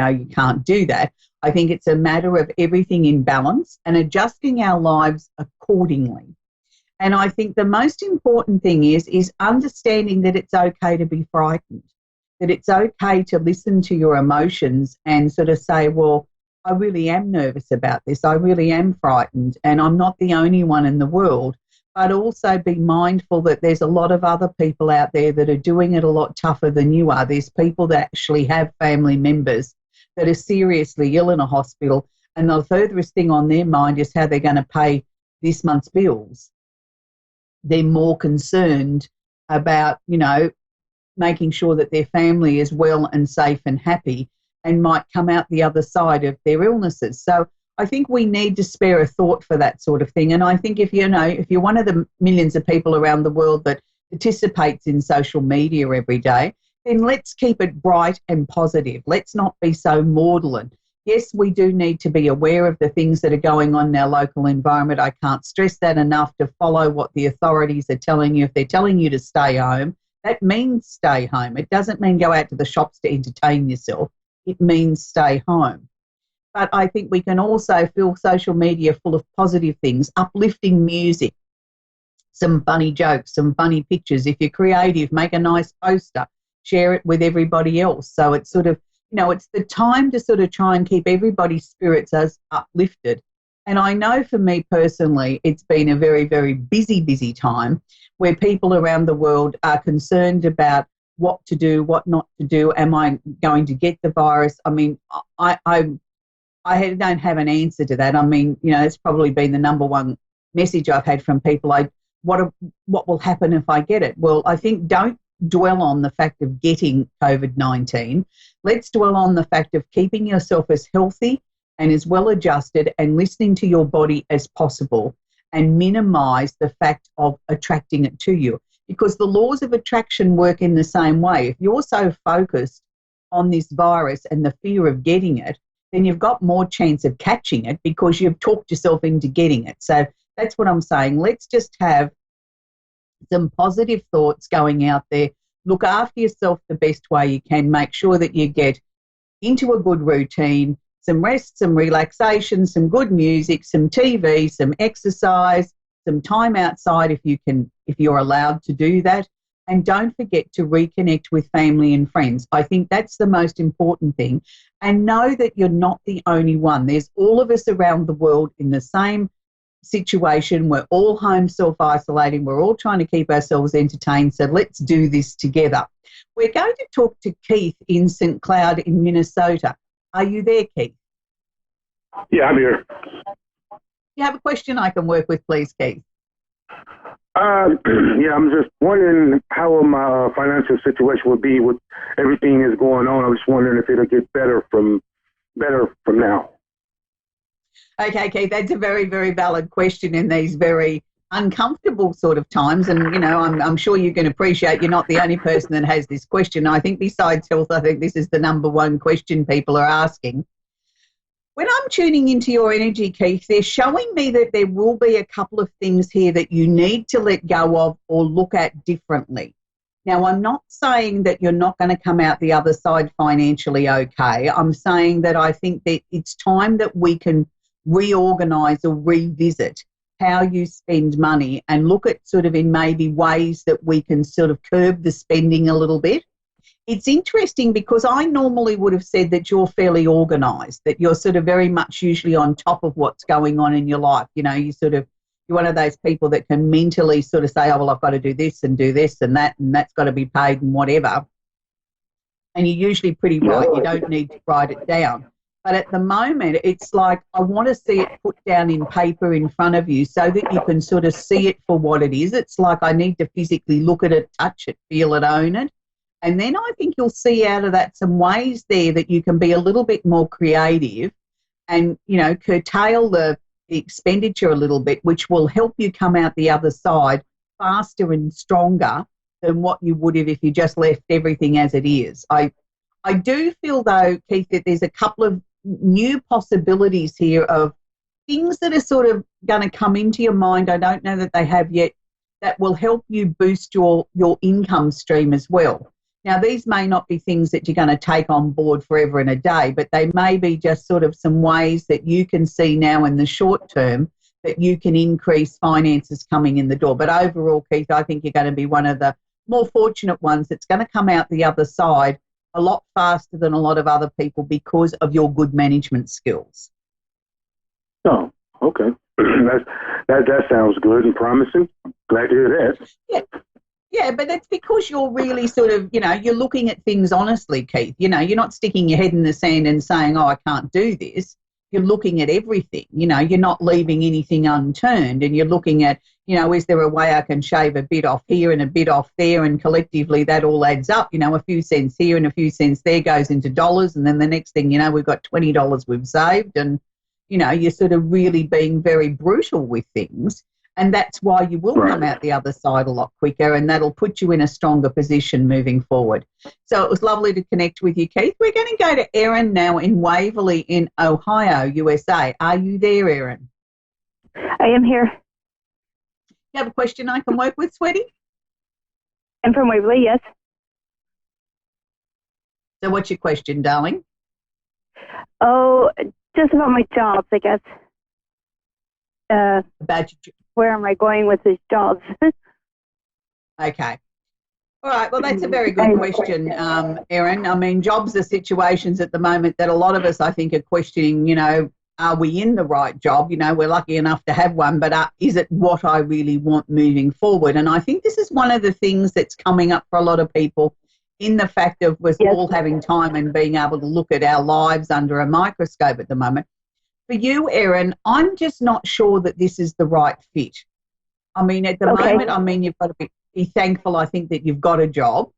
F: you can't do that. I think it's a matter of everything in balance and adjusting our lives accordingly. And I think the most important thing is understanding that it's okay to be frightened, that it's okay to listen to your emotions and sort of say, well, I really am nervous about this. I really am frightened and I'm not the only one in the world. But also be mindful that there's a lot of other people out there that are doing it a lot tougher than you are. There's people that actually have family members that are seriously ill in a hospital, and the furthest thing on their mind is how they're going to pay this month's bills. They're more concerned about, making sure that their family is well and safe and happy and might come out the other side of their illnesses. So I think we need to spare a thought for that sort of thing. And I think if you're one of the millions of people around the world that participates in social media every day, then let's keep it bright and positive. Let's not be so maudlin. Yes, we do need to be aware of the things that are going on in our local environment. I can't stress that enough, to follow what the authorities are telling you. If they're telling you to stay home, that means stay home. It doesn't mean go out to the shops to entertain yourself. It means stay home. But I think we can also fill social media full of positive things, uplifting music, some funny jokes, some funny pictures. If you're creative, make a nice poster, share it with everybody else. So it's sort of, it's the time to sort of try and keep everybody's spirits as uplifted. And I know for me personally, it's been a very, very busy time where people around the world are concerned about what to do, what not to do. Am I going to get the virus? I mean, I don't have an answer to that. I mean, it's probably been the number one message I've had from people. What will happen if I get it? Well, I think don't dwell on the fact of getting COVID-19. Let's dwell on the fact of keeping yourself as healthy and as well adjusted and listening to your body as possible, and minimise the fact of attracting it to you, because the laws of attraction work in the same way. If you're so focused on this virus and the fear of getting it, then you've got more chance of catching it because you've talked yourself into getting it. So that's what I'm saying. Let's just have some positive thoughts going out there. Look after yourself the best way you can. Make sure that you get into a good routine, some rest, some relaxation, some good music, some TV, some exercise, some time outside if you're allowed to do that. And don't forget to reconnect with family and friends. I think that's the most important thing. And know that you're not the only one. There's all of us around the world in the same situation. We're all home self-isolating. We're all trying to keep ourselves entertained. So let's do this together. We're going to talk to Keith in St. Cloud in Minnesota. Are you there, Keith?
G: Yeah, I'm here.
F: You have a question I can work with, please, Keith?
G: Yeah, I'm just wondering how my financial situation will be with everything that's going on. I'm just wondering if it'll get better from now.
F: Okay, Keith, that's a very, very valid question in these very uncomfortable sort of times. And, you know, I'm sure you can appreciate you're not the only person that has this question. I think besides health, I think this is the number one question people are asking. When I'm tuning into your energy, Keith, they're showing me that there will be a couple of things here that you need to let go of or look at differently. Now, I'm not saying that you're not going to come out the other side financially okay. I'm saying that I think that it's time that we can reorganise or revisit how you spend money and look at sort of in maybe ways that we can sort of curb the spending a little bit. It's interesting because I normally would have said that you're fairly organised, that you're sort of very much usually on top of what's going on in your life. You know, you're one of those people that can mentally sort of say, oh, well, I've got to do this and that's got to be paid and whatever. And you're usually pretty right. You don't need to write it down. But at the moment, it's like I want to see it put down in paper in front of you so that you can sort of see it for what it is. It's like I need to physically look at it, touch it, feel it, own it. And then I think you'll see out of that some ways there that you can be a little bit more creative and, you know, curtail the expenditure a little bit, which will help you come out the other side faster and stronger than what you would have if you just left everything as it is. I do feel, though, Keith, that there's a couple of new possibilities here of things that are sort of going to come into your mind. I don't know that they have yet, that will help you boost your income stream as well. Now, these may not be things that you're going to take on board forever and a day, but they may be just sort of some ways that you can see now in the short term that you can increase finances coming in the door. But overall, Keith, I think you're going to be one of the more fortunate ones that's going to come out the other side a lot faster than a lot of other people because of your good management skills.
G: Oh, okay. That sounds good and promising. Glad to hear that.
F: Yeah. Yeah, but that's because you're really sort of, you know, you're looking at things honestly, Keith. You know, you're not sticking your head in the sand and saying, oh, I can't do this. You're looking at everything. You know, you're not leaving anything unturned, and you're looking at, you know, is there a way I can shave a bit off here and a bit off there, and collectively that all adds up. You know, a few cents here and a few cents there goes into dollars, and then the next thing you know, we've got $20 we've saved, and, you know, you're sort of really being very brutal with things. And that's why you will come out the other side a lot quicker, and that'll put you in a stronger position moving forward. So it was lovely to connect with you, Keith. We're going to go to Erin now in Waverly in Ohio, USA. Are you there, Erin?
B: I am here.
F: You have a question I can work with, sweetie?
B: I'm from Waverly, yes.
F: So what's your question, darling?
B: Oh, just about my jobs, I guess.
F: About your
B: Where am I going with these jobs?
F: Okay. All right. Well, that's a very good question, Erin. I mean, jobs are situations at the moment that a lot of us, I think, are questioning, you know, are we in the right job? You know, we're lucky enough to have one, but is it what I really want moving forward? And I think this is one of the things that's coming up for a lot of people in the fact of us all having time and being able to look at our lives under a microscope at the moment. For you, Erin, I'm just not sure that this is the right fit. I mean, at the moment, I mean, you've got to be thankful, I think, that you've got a job.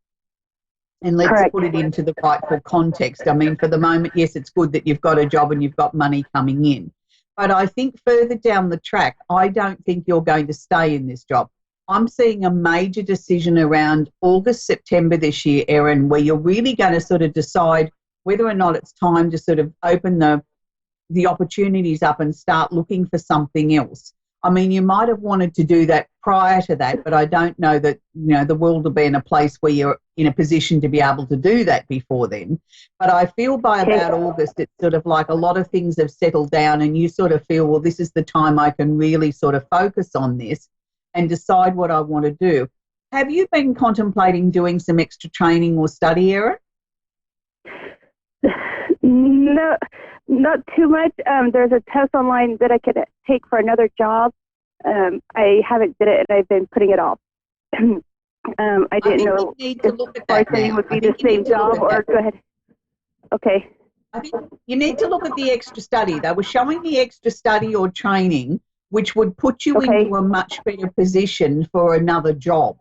F: And let's put it into the rightful context. I mean, for the moment, yes, it's good that you've got a job and you've got money coming in. But I think further down the track, I don't think you're going to stay in this job. I'm seeing a major decision around August, September this year, Erin, where you're really going to sort of decide whether or not it's time to sort of open the opportunities up and start looking for something else. I mean, you might have wanted to do that prior to that, but I don't know that, you know, the world will be in a place where you're in a position to be able to do that before then. But I feel by about August, it's sort of like a lot of things have settled down and you sort of feel, well, this is the time I can really sort of focus on this and decide what I want to do. Have you been contemplating doing some extra training or study, Erin?
B: No, not too much. There's a test online that I could take for another job, I haven't did it, and I've been putting it off. I didn't know
F: you need to look at
B: if
F: that now.
B: would be the same job, or go ahead. Okay.
F: I think you need to look at the extra study. They were showing the extra study or training, which would put you into a much better position for another job.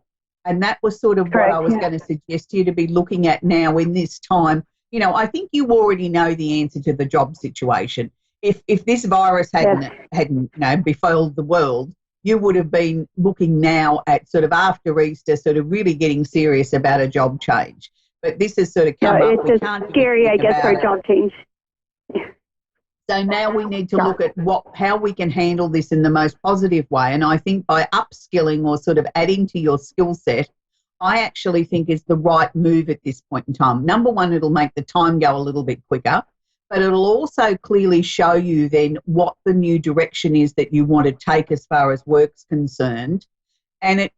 F: And that was sort of what I was going to suggest you to be looking at now in this time. You know, I think you already know the answer to the job situation. If this virus hadn't befelled the world, you would have been looking now at sort of after Easter, sort of really getting serious about a job change. But this has sort of come up.
B: It's just scary, I guess, for a job change.
F: So now we need to look at how we can handle this in the most positive way. And I think by upskilling or sort of adding to your skill set, I actually think is the right move at this point in time. Number one, it'll make the time go a little bit quicker, but it'll also clearly show you then what the new direction is that you want to take as far as work's concerned. And it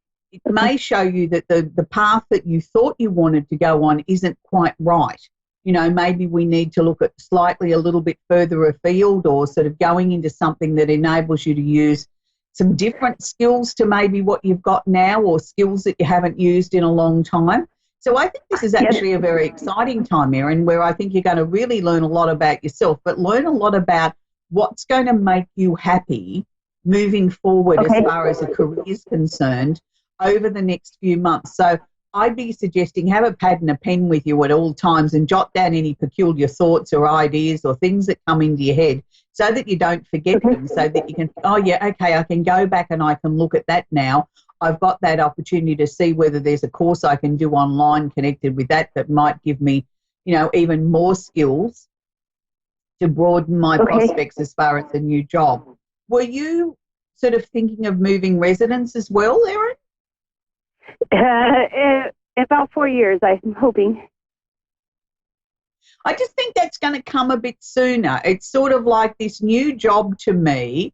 F: may show you that the path that you thought you wanted to go on isn't quite right. You know, maybe we need to look at slightly a little bit further afield, or sort of going into something that enables you to use some different skills to maybe what you've got now, or skills that you haven't used in a long time. So I think this is actually a very exciting time, Erin, where I think you're going to really learn a lot about yourself, but learn a lot about what's going to make you happy moving forward as far as a career is concerned over the next few months. So I'd be suggesting have a pad and a pen with you at all times and jot down any peculiar thoughts or ideas or things that come into your head so that you don't forget them, so that you can, I can go back and I can look at that now. I've got that opportunity to see whether there's a course I can do online connected with that might give me, you know, even more skills to broaden my prospects as far as a new job. Were you sort of thinking of moving residence as well, Erin?
B: About 4 years, I'm hoping.
F: I just think that's going to come a bit sooner. It's sort of like this new job to me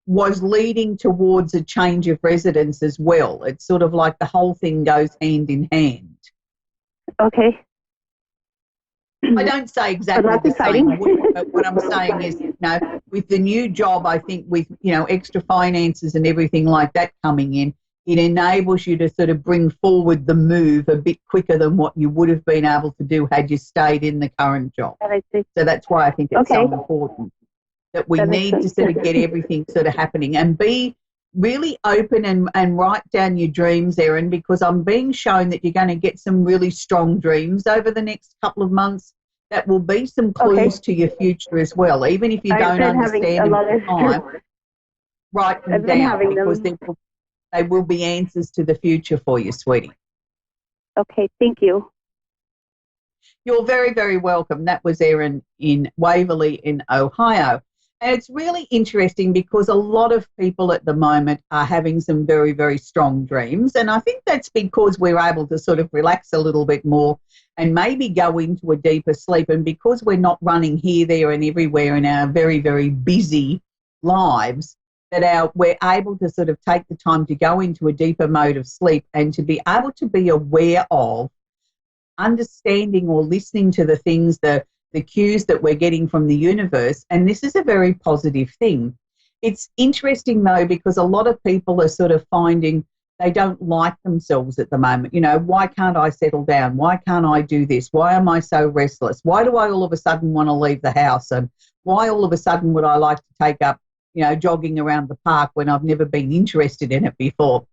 F: was leading towards a change of residence as well. It's sort of like the whole thing goes hand in hand.
B: Okay.
F: I don't say exactly the same word, but what I'm saying is, you know, with the new job, I think with, you know, extra finances and everything like that coming in, it enables you to sort of bring forward the move a bit quicker than what you would have been able to do had you stayed in the current job. So that's why I think it's so important that we need to sort of get everything sort of happening and be really open and write down your dreams, Erin, because I'm being shown that you're going to get some really strong dreams over the next couple of months that will be some clues to your future as well, even if you don't understand them at the time. Write them down because they will be answers to the future for you, sweetie.
B: Okay, thank you.
F: You're very, very welcome. That was Erin in Waverley in Ohio. And it's really interesting because a lot of people at the moment are having some very, very strong dreams. And I think that's because we're able to sort of relax a little bit more and maybe go into a deeper sleep. And because we're not running here, there and everywhere in our very, very busy lives, that we're able to sort of take the time to go into a deeper mode of sleep and to be able to be aware of understanding or listening to the things, the cues that we're getting from the universe. And this is a very positive thing. It's interesting, though, because a lot of people are sort of finding they don't like themselves at the moment. You know, why can't I settle down? Why can't I do this? Why am I so restless? Why do I all of a sudden want to leave the house? And why all of a sudden would I like to take up, you know, jogging around the park when I've never been interested in it before?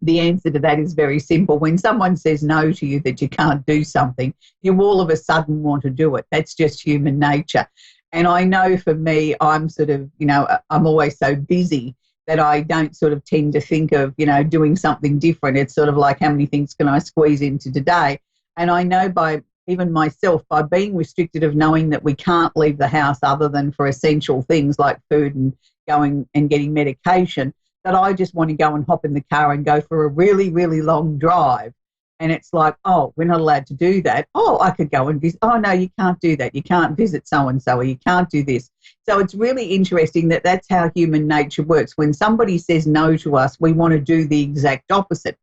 F: The answer to that is very simple. When someone says no to you that you can't do something, you all of a sudden want to do it. That's just human nature. And I know for me, I'm sort of, you know, I'm always so busy that I don't sort of tend to think of, you know, doing something different. It's sort of like, how many things can I squeeze into today? And I know by even myself, by being restricted of knowing that we can't leave the house other than for essential things like food and going and getting medication, that I just want to go and hop in the car and go for a really, really long drive. And it's like, oh, we're not allowed to do that. Oh, I could go and visit. Oh, no, you can't do that. You can't visit so-and-so, or you can't do this. So it's really interesting that that's how human nature works. When somebody says no to us, we want to do the exact opposite.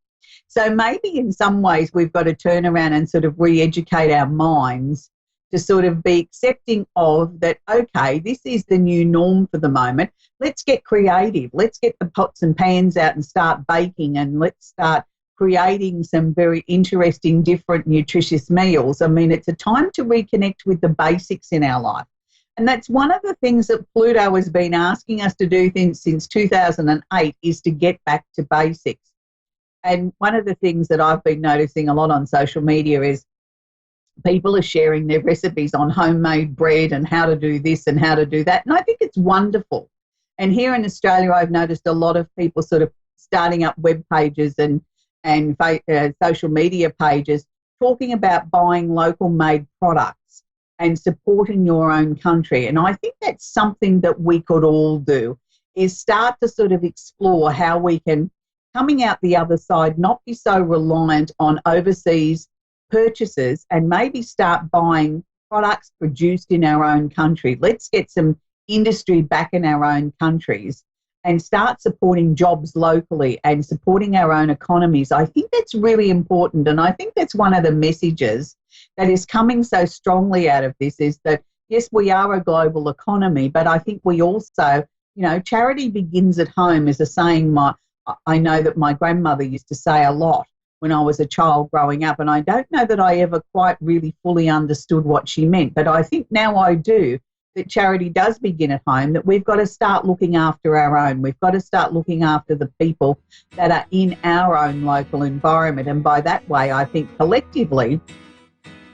F: So maybe in some ways we've got to turn around and sort of re-educate our minds to sort of be accepting of that, okay, this is the new norm for the moment. Let's get creative. Let's get the pots and pans out and start baking, and let's start creating some very interesting, different, nutritious meals. I mean, it's a time to reconnect with the basics in our life. And that's one of the things that Pluto has been asking us to do since 2008 is to get back to basics. And one of the things that I've been noticing a lot on social media is people are sharing their recipes on homemade bread and how to do this and how to do that. And I think it's wonderful. And here in Australia, I've noticed a lot of people sort of starting up web pages and social media pages talking about buying local made products and supporting your own country. And I think that's something that we could all do, is start to sort of explore how we can, coming out the other side, not be so reliant on overseas purchases and maybe start buying products produced in our own country. Let's get some industry back in our own countries and start supporting jobs locally and supporting our own economies. I think that's really important, and I think that's one of the messages that is coming so strongly out of this, is that yes, we are a global economy, but I think we also, charity begins at home is a saying I know that my grandmother used to say a lot when I was a child growing up, and I don't know that I ever quite really fully understood what she meant, but I think now I do, that charity does begin at home, that we've got to start looking after our own. We've got to start looking after the people that are in our own local environment, and by that way, I think collectively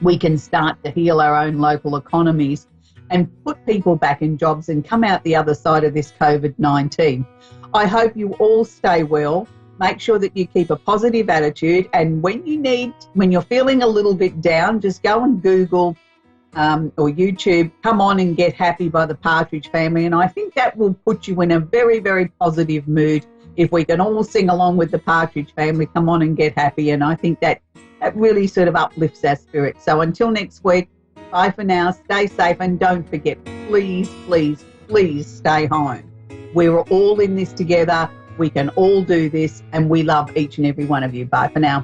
F: we can start to heal our own local economies and put people back in jobs and come out the other side of this COVID-19. I hope you all stay well. Make sure that you keep a positive attitude, and when you're feeling a little bit down, just go and Google or YouTube, Come On and Get Happy by the Partridge Family, and I think that will put you in a very, very positive mood if we can all sing along with the Partridge Family, Come On and Get Happy, and I think that really sort of uplifts our spirit. So until next week, bye for now, stay safe, and don't forget, please, please, please stay home. We're all in this together. We can all do this, and we love each and every one of you. Bye for now.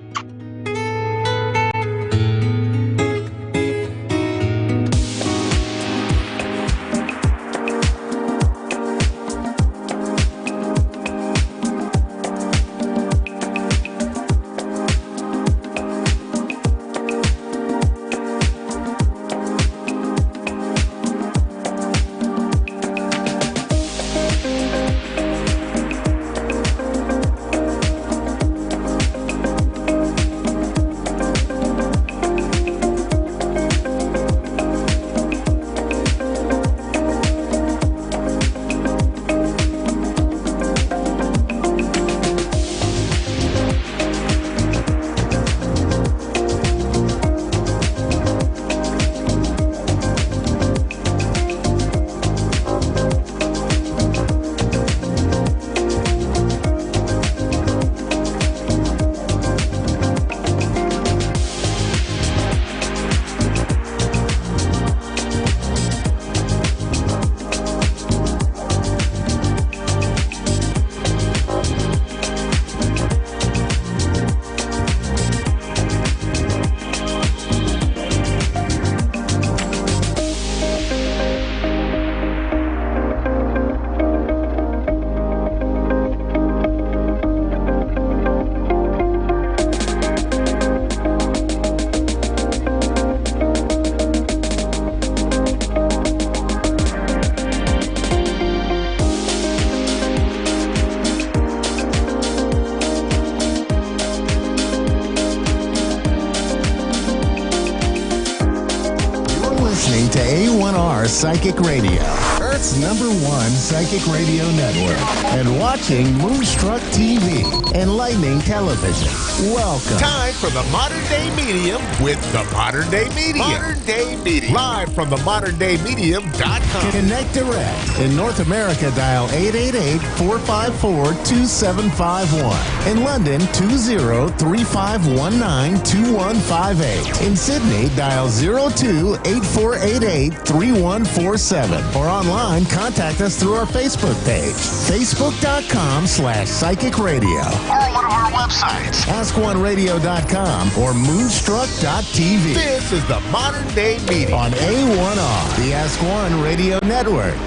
C: listening to A1R Psychic Radio, Earth's #1 psychic radio network, and watching Moonstruck TV, Enlightening Television. Welcome.
D: Time for the Modern Day Medium with the Modern Day Medium. Modern Day Medium. Live from the moderndayMedium.com.
C: Connect direct. In North America, dial 888-454-2751. In London, 20-3519-2158. In Sydney, dial 02-8488-3147. Or online online, contact us through our Facebook page, facebook.com/psychic radio.
D: Or one of our websites,
C: AskOneRadio.com or Moonstruck.tv.
D: this is the Modern Day Medium.
C: On A1R, the Ask One Radio Network.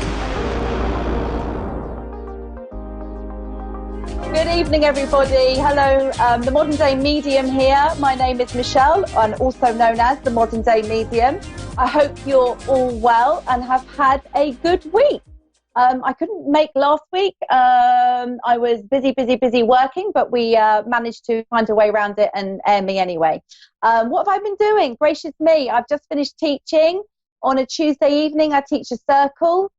H: Good evening, everybody. Hello, the Modern Day Medium here. My name is Michelle, and also known as the Modern Day Medium. I hope you're all well and have had a good week. I couldn't make last week. I was busy working, but we managed to find a way around it and air me anyway. What have I been doing? Gracious me, I've just finished teaching. On a Tuesday evening, I teach a circle.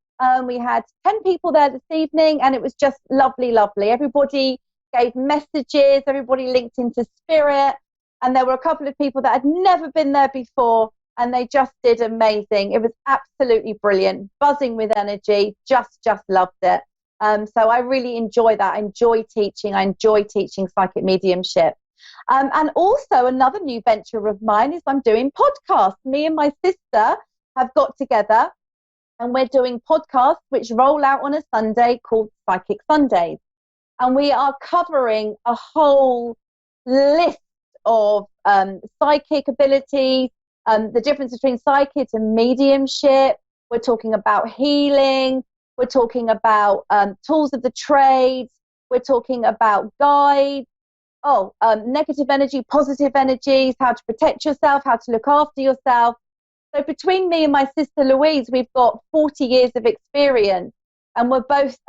H: We had 10 people there this evening, and it was just lovely. Everybody gave messages, everybody linked into spirit, and there were a couple of people that had never been there before, and they just did amazing. It was absolutely brilliant, buzzing with energy, just loved it. So I really enjoy that. I enjoy teaching psychic mediumship. And also another new venture of mine is I'm doing podcasts. Me and my sister have got together, and we're doing podcasts which roll out on a Sunday called Psychic Sundays. And we are covering a whole list of psychic abilities, the difference between psychic and mediumship. We're talking about healing. We're talking about tools of the trades. We're talking about guides. Negative energy, positive energies, how to protect yourself, how to look after yourself. So between me and my sister Louise, we've got 40 years of experience, and we're both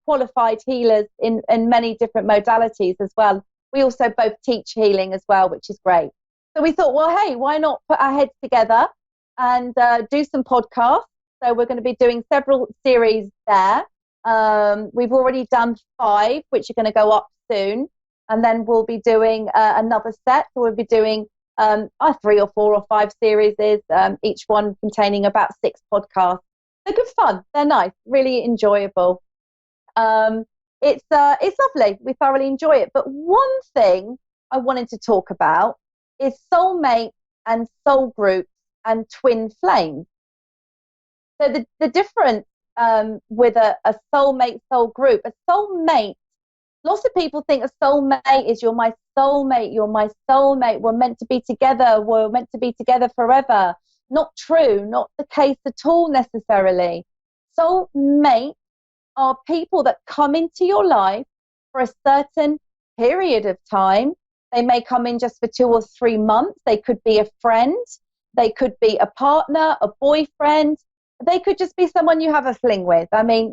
H: qualified healers in many different modalities as well. We also both teach healing as well, which is great. So we thought, well, hey, why not put our heads together and do some podcasts? So we're going to be doing several series there. We've already done 5, which are going to go up soon. And then we'll be doing another set. So we'll be doing 3 or 4 or 5 series, each one containing about 6 podcasts. They're good fun. They're nice, really enjoyable. It's lovely. We thoroughly enjoy it. But one thing I wanted to talk about is soulmate and soul groups and twin flames. So the difference with a soulmate soul group, a soulmate, lots of people think a soulmate is you're my soulmate, we're meant to be together, we're meant to be together forever. Not true, not the case at all necessarily. Soulmates are people that come into your life for a certain period of time. They may come in just for 2 or 3 months. They could be a friend. They could be a partner, a boyfriend. They could just be someone you have a fling with. I mean,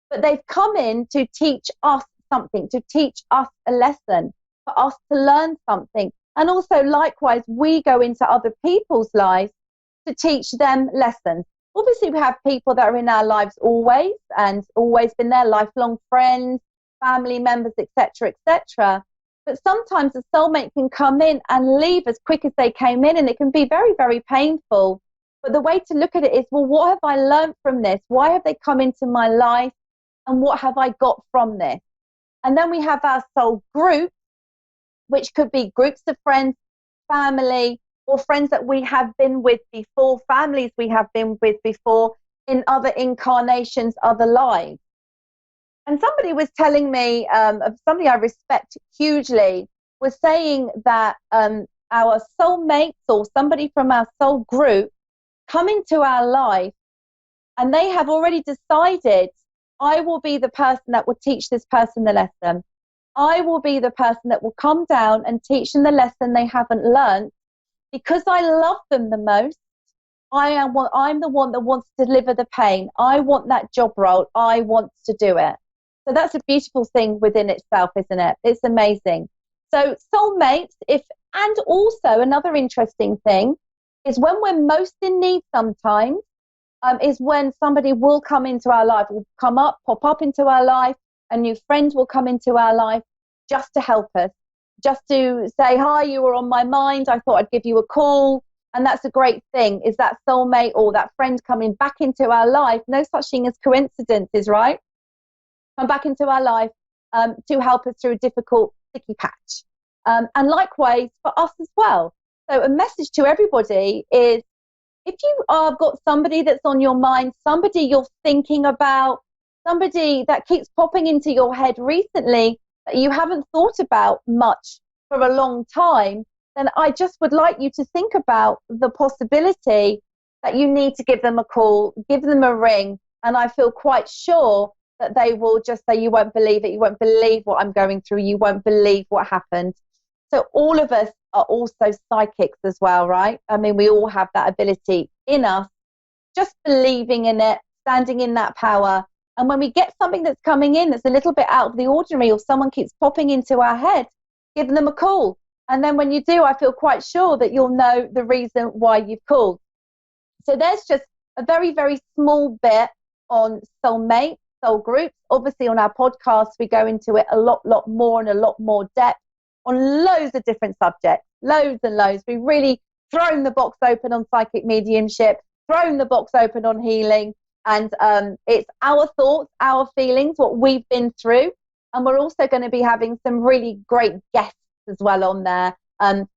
H: but they've come in to teach us something, to teach us a lesson, for us to learn something. And also, likewise, we go into other people's lives to teach them lessons. Obviously, we have people that are in our lives always and always been there, lifelong friends, family members, etc., etc. But sometimes a soulmate can come in and leave as quick as they came in, and it can be very, very painful. But the way to look at it is, well, what have I learned from this? Why have they come into my life? And what have I got from this? And then we have our soul group, which could be groups of friends, family, or friends that we have been with before, families we have been with before in other incarnations, other lives. And somebody was telling me, of somebody I respect hugely, was saying that our soulmates or somebody from our soul group come into our life and they have already decided, I will be the person that will teach this person the lesson. I will be the person that will come down and teach them the lesson they haven't learned. Because I love them the most, I'm the one that wants to deliver the pain. I want that job role. I want to do it. So that's a beautiful thing within itself, isn't it? It's amazing. So soulmates, and also another interesting thing is when we're most in need sometimes, is when somebody will come into our life, will pop up into our life, a new friend will come into our life just to help us, just to say, hi, you were on my mind, I thought I'd give you a call. And that's a great thing, is that soulmate or that friend coming back into our life. No such thing as coincidences, right? Come back into our life to help us through a difficult sticky patch. And likewise for us as well. So a message to everybody is, if you have got somebody that's on your mind, somebody you're thinking about, somebody that keeps popping into your head recently that you haven't thought about much for a long time, then I just would like you to think about the possibility that you need to give them a call, give them a ring, and I feel quite sure that they will just say, you won't believe it, you won't believe what I'm going through, you won't believe what happened. So all of us are also psychics as well, right? I mean, we all have that ability in us, just believing in it, standing in that power. And when we get something that's coming in that's a little bit out of the ordinary, or someone keeps popping into our head, give them a call. And then when you do, I feel quite sure that you'll know the reason why you've called. So there's just a very, very small bit on soulmate, soul groups. Obviously on our podcast, we go into it a lot more and a lot more depth on loads of different subjects, loads and loads. We've really thrown the box open on psychic mediumship, thrown the box open on healing, and it's our thoughts, our feelings, what we've been through. And we're also going to be having some really great guests as well on there,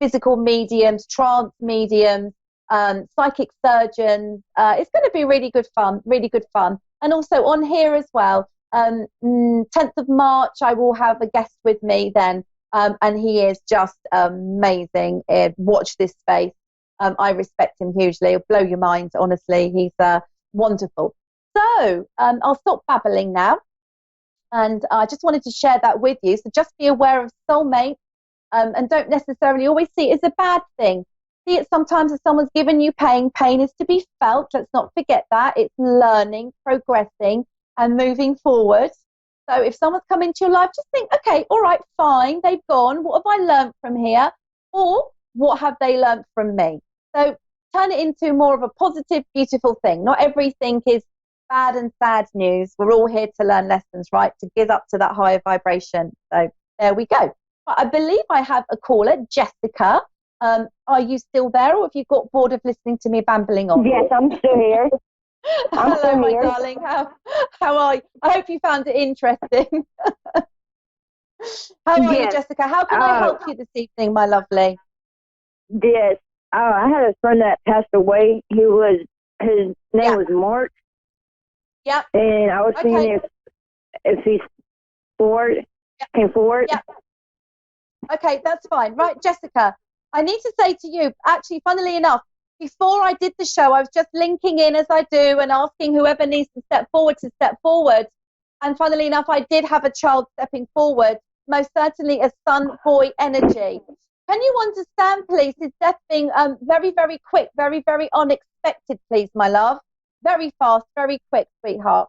H: physical mediums, trance mediums, psychic surgeons. It's going to be really good fun, really good fun. And also on here as well, 10th of March, I will have a guest with me then, and he is just amazing. Watch this space. I respect him hugely. It'll blow your mind, honestly. He's wonderful. So I'll stop babbling now. And I just wanted to share that with you. So just be aware of soulmates, and don't necessarily always see it as a bad thing. See it sometimes as someone's given you pain. Pain is to be felt. Let's not forget that. It's learning, progressing, and moving forward. So if someone's come into your life, just think, okay, all right, fine, they've gone. What have I learned from here? Or what have they learned from me? So turn it into more of a positive, beautiful thing. Not everything is bad and sad news. We're all here to learn lessons, right? To give up to that higher vibration. So there we go. I believe I have a caller, Jessica. Are you still there, or have you got bored of listening to me bambling on?
B: Yes, I'm still here.
H: Hello, my darling. How are you? I hope you found it interesting. How are you, Jessica? How can I help you this evening, my lovely?
B: Yes. I had a friend that passed away. His name was Mark.
H: Yeah.
B: And I was seeing if he's came forward.
H: Yeah. Okay, that's fine. Right, Jessica, I need to say to you, actually, funnily enough, before I did the show, I was just linking in as I do and asking whoever needs to step forward. And funnily enough, I did have a child stepping forward, most certainly a son-boy energy. Can you understand, please, his death being very, very quick, very, very unexpected, please, my love? Very fast, very quick, sweetheart.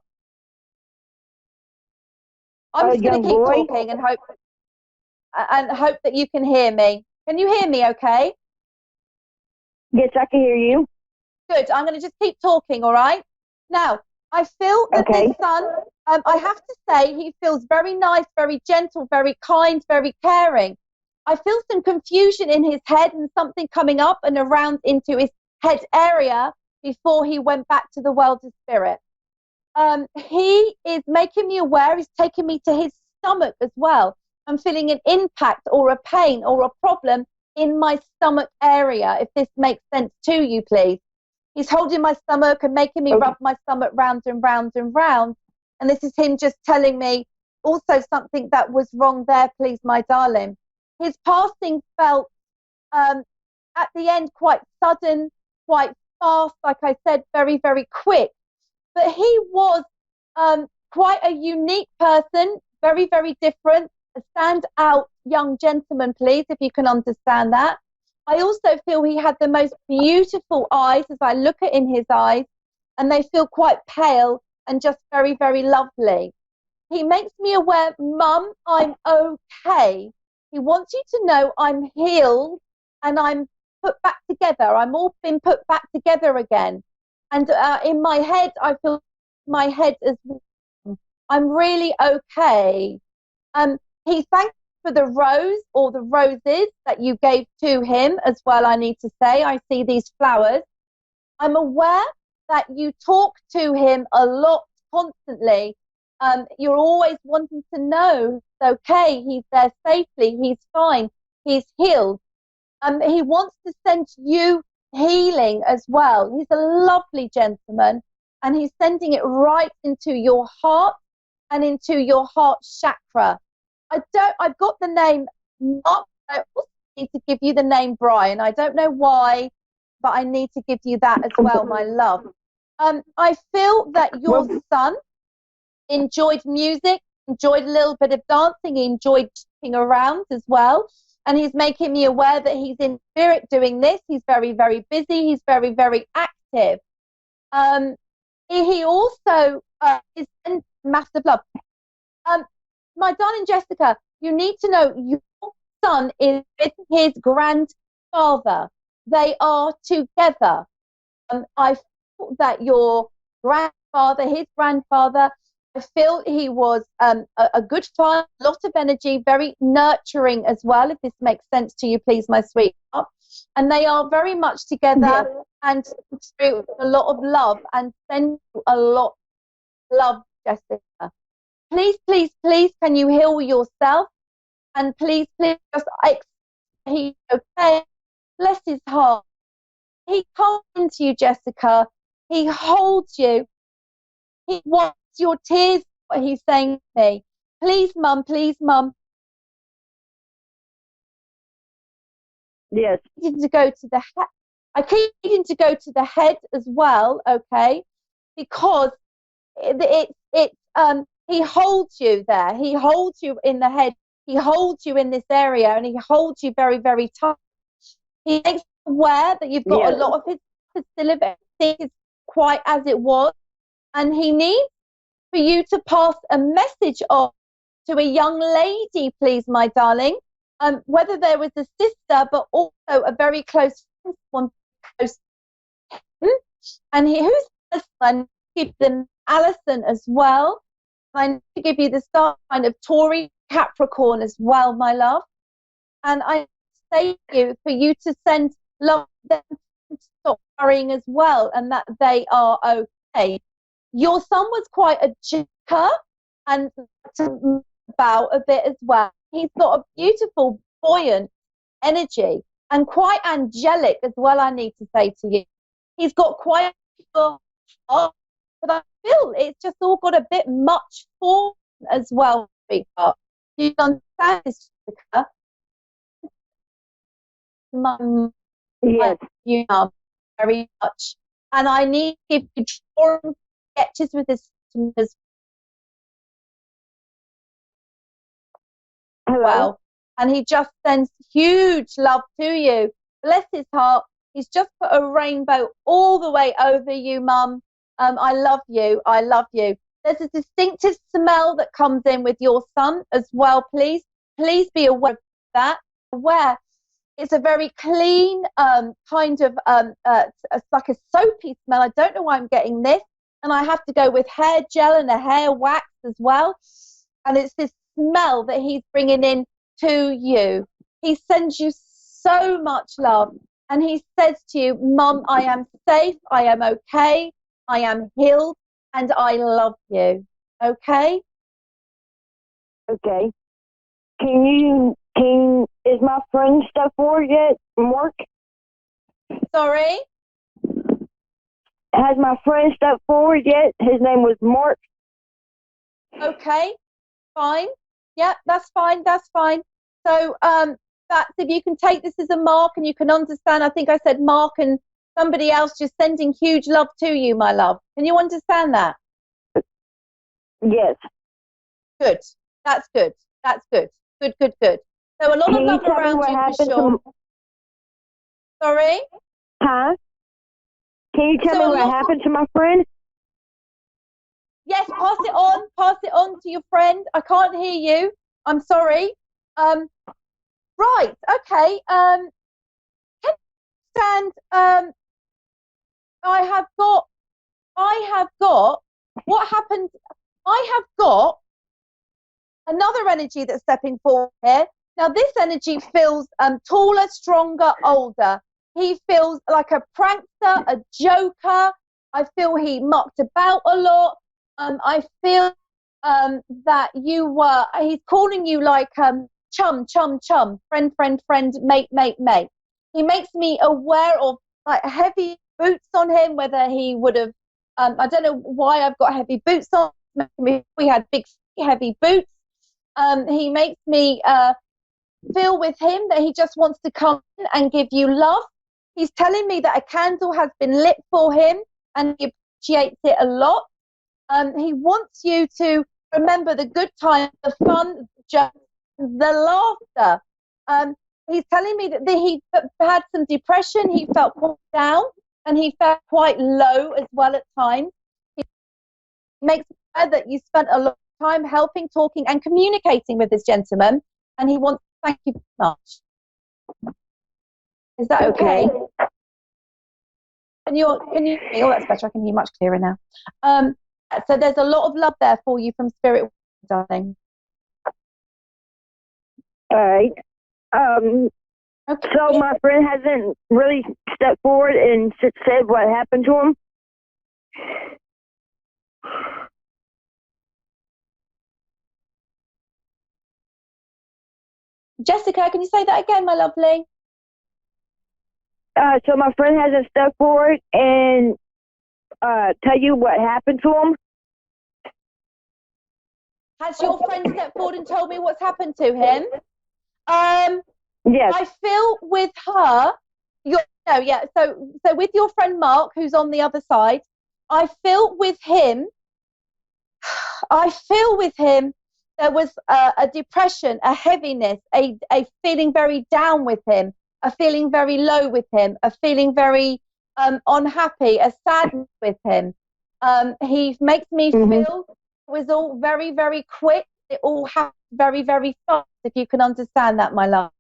H: I'm just going to keep talking and hope that you can hear me. Can you hear me okay?
B: Yes, I can hear you.
H: Good. I'm going to just keep talking, all right? Now, I feel that this son, I have to say, he feels very nice, very gentle, very kind, very caring. I feel some confusion in his head and something coming up and around into his head area before he went back to the world of spirit. He is making me aware, he's taking me to his stomach as well. I'm feeling an impact or a pain or a problem in my stomach area, if this makes sense to you, please. He's holding my stomach and making me rub my stomach round and round and round. And this is him just telling me also something that was wrong there, please, my darling. His passing felt at the end quite sudden, quite fast, like I said, very, very quick. But he was quite a unique person, very, very different, a stand-out young gentleman, please, if you can understand that. I also feel he had the most beautiful eyes as I look at in his eyes, and they feel quite pale and just very, very lovely. He makes me aware, Mum, I'm okay. He wants you to know I'm healed and I'm put back together. I'm all been put back together again. And in my head, I feel my head is, I'm really okay. He thanks for the rose or the roses that you gave to him as well, I need to say. I see these flowers. I'm aware that you talk to him a lot constantly. You're always wanting to know it's okay, he's there safely, he's fine, he's healed. He wants to send you healing as well. He's a lovely gentleman, and he's sending it right into your heart and into your heart chakra. I've got the name Mark. I also need to give you the name Brian. I don't know why, but I need to give you that as well, my love. I feel that your son enjoyed music, enjoyed a little bit of dancing, he enjoyed jumping around as well. And he's making me aware that he's in spirit doing this. He's very, very busy. He's very, very active. He also is in massive love. My darling Jessica, you need to know your son is with his grandfather. They are together. I feel that your grandfather, his grandfather, I feel he was a good father, a lot of energy, very nurturing as well, if this makes sense to you, please, my sweetheart. And they are very much together and through a lot of love and send you a lot of love, Jessica. Please, please, please, can you heal yourself? And please, please, just he's okay. Bless his heart. He comes into you, Jessica. He holds you. He wants your tears, what he's saying to me. Please, Mum, please, Mum.
B: Yes.
H: I need to go to the head. I keep needing to go to the head as well, okay? Because he holds you there. He holds you in the head. He holds you in this area, and he holds you very, very tight. He makes you aware that you've got a lot of his facility is quite as it was, and he needs for you to pass a message on to a young lady, please, my darling. Whether there was a sister, but also a very close friend, one close, and who's this one? Give them Alison as well. I need to give you the star sign of Tauri Capricorn as well, my love. And I say to you for you to send love them to stop worrying as well, and that they are okay. Your son was quite a joker and about a bit as well. He's got a beautiful, buoyant energy and quite angelic as well, I need to say to you. He's got quite a heart, but I feel it's just all got a bit much for him as well, sweetheart. Do you understand this, Jessica?
B: Yes.
H: You know, very much. And I need to give you drawing sketches with this as well. And he just sends huge love to you. Bless his heart. He's just put a rainbow all the way over you, Mum. I love you. I love you. There's a distinctive smell that comes in with your son as well, please. Please be aware of that. Aware. It's a very clean kind of, it's like a soapy smell. I don't know why I'm getting this. And I have to go with hair gel and a hair wax as well. And it's this smell that he's bringing in to you. He sends you so much love. And he says to you, Mum, I am safe. I am okay. I am healed. And I love you. Okay?
B: Okay. Is my friend stuff for yet? Mark?
H: Sorry?
B: Has my friend stepped forward yet? His name was Mark.
H: Okay, fine. Yeah, that's fine. That's fine. So that's if you can take this as a mark and you can understand. I think I said Mark and somebody else just sending huge love to you, my love. Can you understand that?
B: Yes.
H: Good. That's good. That's good. Good, good, good. So a lot of love around you for sure. Sorry?
B: Huh? Can you tell me what happened to my friend?
H: Yes, pass it on. Pass it on to your friend. I can't hear you. I'm sorry. Right. Okay. Can you understand? I have got. What happened? I have got another energy that's stepping forward here. Now, this energy feels taller, stronger, older. He feels like a prankster, a joker. I feel he mucked about a lot. I feel that he's calling you like chum, chum, chum, friend, friend, friend, mate, mate, mate. He makes me aware of like heavy boots on him, whether he would have, I don't know why I've got heavy boots on. We had big, heavy boots. He makes me feel with him that he just wants to come in and give you love. He's telling me that a candle has been lit for him and he appreciates it a lot. He wants you to remember the good times, the fun, just the laughter. He's telling me that he had some depression, he felt quite down, and he felt quite low as well at times. He makes it clear that you spent a lot of time helping, talking, and communicating with this gentleman, and he wants to thank you very much. Is that okay? Can you oh, that's better. I can hear much clearer now. So there's a lot of love there for you from Spirit, darling.
B: All right.
H: Okay.
B: So my friend hasn't really stepped forward and said what happened to him.
H: Jessica, can you say that again, my lovely?
B: So my friend hasn't stepped forward and tell you what happened to him.
H: Has your friend stepped forward and told me what's happened to him?
B: Yes.
H: I feel with her, so with your friend Mark, who's on the other side, I feel with him there was a depression, a heaviness, a feeling very down with him, a feeling very low with him, a feeling very unhappy, a sadness with him. He makes me feel it was all very, very quick. It all happened very, very fast, if you can understand that, my love.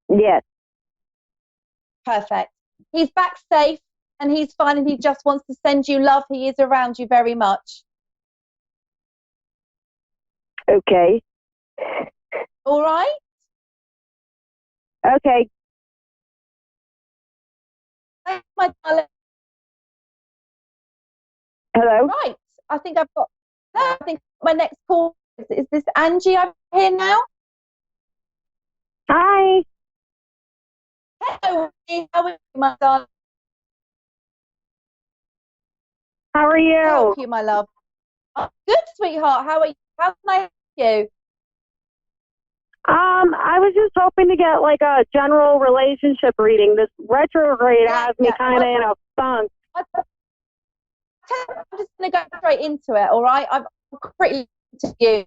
B: Yes.
H: Perfect. He's back safe and he's fine and he just wants to send you love. He is around you very much.
B: Okay.
H: All right?
B: Okay.
H: Thanks, my darling.
B: Hello?
H: Right. I think my next call is this Angie I'm here now?
B: Hi.
H: Hello, honey. How are you, my darling?
B: How are you?
H: Help you, my love. Oh, good, sweetheart. How are you? How can I help you?
B: I was just hoping to get like a general relationship reading. This retrograde has me kind of in a funk.
H: I'm just going to go straight into it, all right? I'm pretty into you.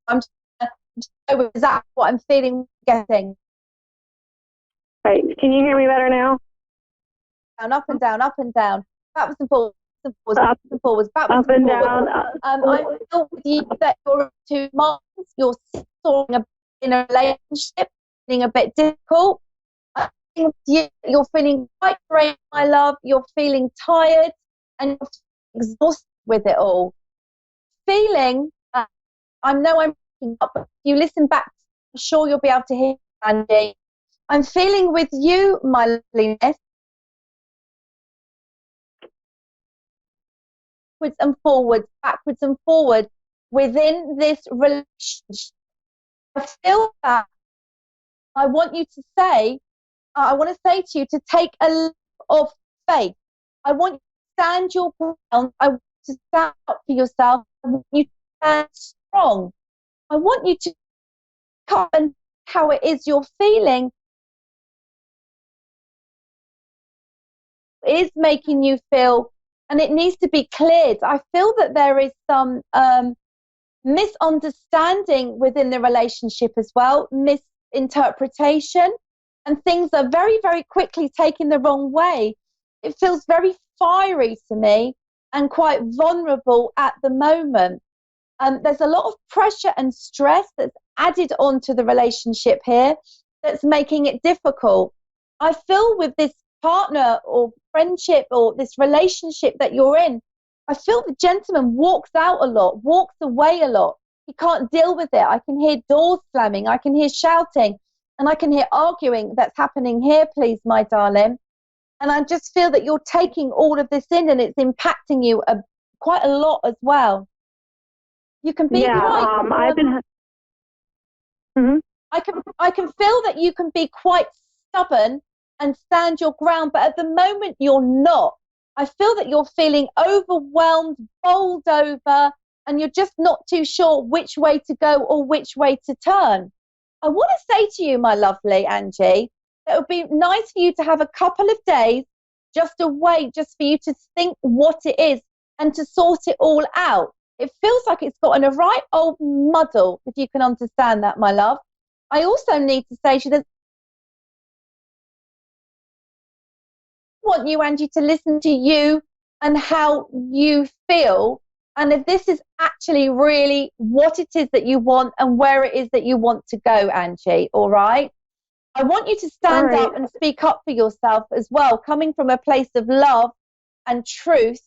H: I'm just going to go with exactly what I'm feeling, getting.
B: Right. Can you hear me better now?
H: Down, up and down, up and down. Backwards and forwards, backwards and forwards, backwards
B: Up and
H: forwards.
B: down.
H: I feel with you that you're in 2 months, you're soaring in a relationship, feeling a bit difficult. I think you're feeling quite drained, my love. You're feeling tired and you're exhausted with it all. Feeling, I know I'm picking up, but if you listen back, I'm sure you'll be able to hear, Andy. I'm feeling with you, my loveliness, backwards and forwards within this relationship. I feel that I want to say to you to take a leap of faith. I want you to stand your ground. I want you to stand up for yourself. I want you to stand strong. I want you to come and how it is you're feeling is making you feel, and it needs to be cleared. I feel that there is some misunderstanding within the relationship as well, misinterpretation, and things are very, very quickly taken the wrong way. It feels very fiery to me and quite vulnerable at the moment. There's a lot of pressure and stress that's added onto the relationship here that's making it difficult. I feel with this partner or friendship or this relationship that you're in, I feel the gentleman walks out a lot, walks away a lot. He can't deal with it. I can hear doors slamming, I can hear shouting, and I can hear arguing that's happening here, please, my darling. And I just feel that you're taking all of this in and it's impacting you quite a lot as well. You can be
B: I've been. Mm-hmm.
H: I can feel that you can be quite stubborn and stand your ground. But at the moment, you're not. I feel that you're feeling overwhelmed, bowled over, and you're just not too sure which way to go or which way to turn. I want to say to you, my lovely Angie, that it would be nice for you to have a couple of days just away, just for you to think what it is and to sort it all out. It feels like it's gotten a right old muddle, if you can understand that, my love. I also need to say to you that I want you, Angie, to listen to you and how you feel, and if this is actually really what it is that you want and where it is that you want to go, Angie, all right? I want you to stand up and speak up for yourself as well, coming from a place of love and truth,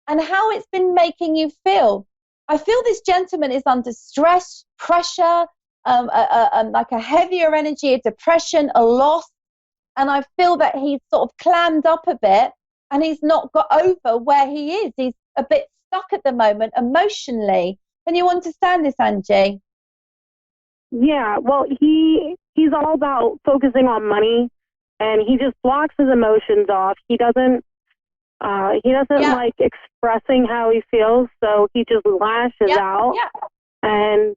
H: and how it's been making you feel. I feel this gentleman is under stress, pressure, like a heavier energy, a depression, a loss. And I feel that he's sort of clammed up a bit and he's not got over where he is. He's a bit stuck at the moment emotionally. Can you understand this, Angie?
B: Yeah, well, he's all about focusing on money, and he just blocks his emotions off. He doesn't like expressing how he feels, so he just lashes out. And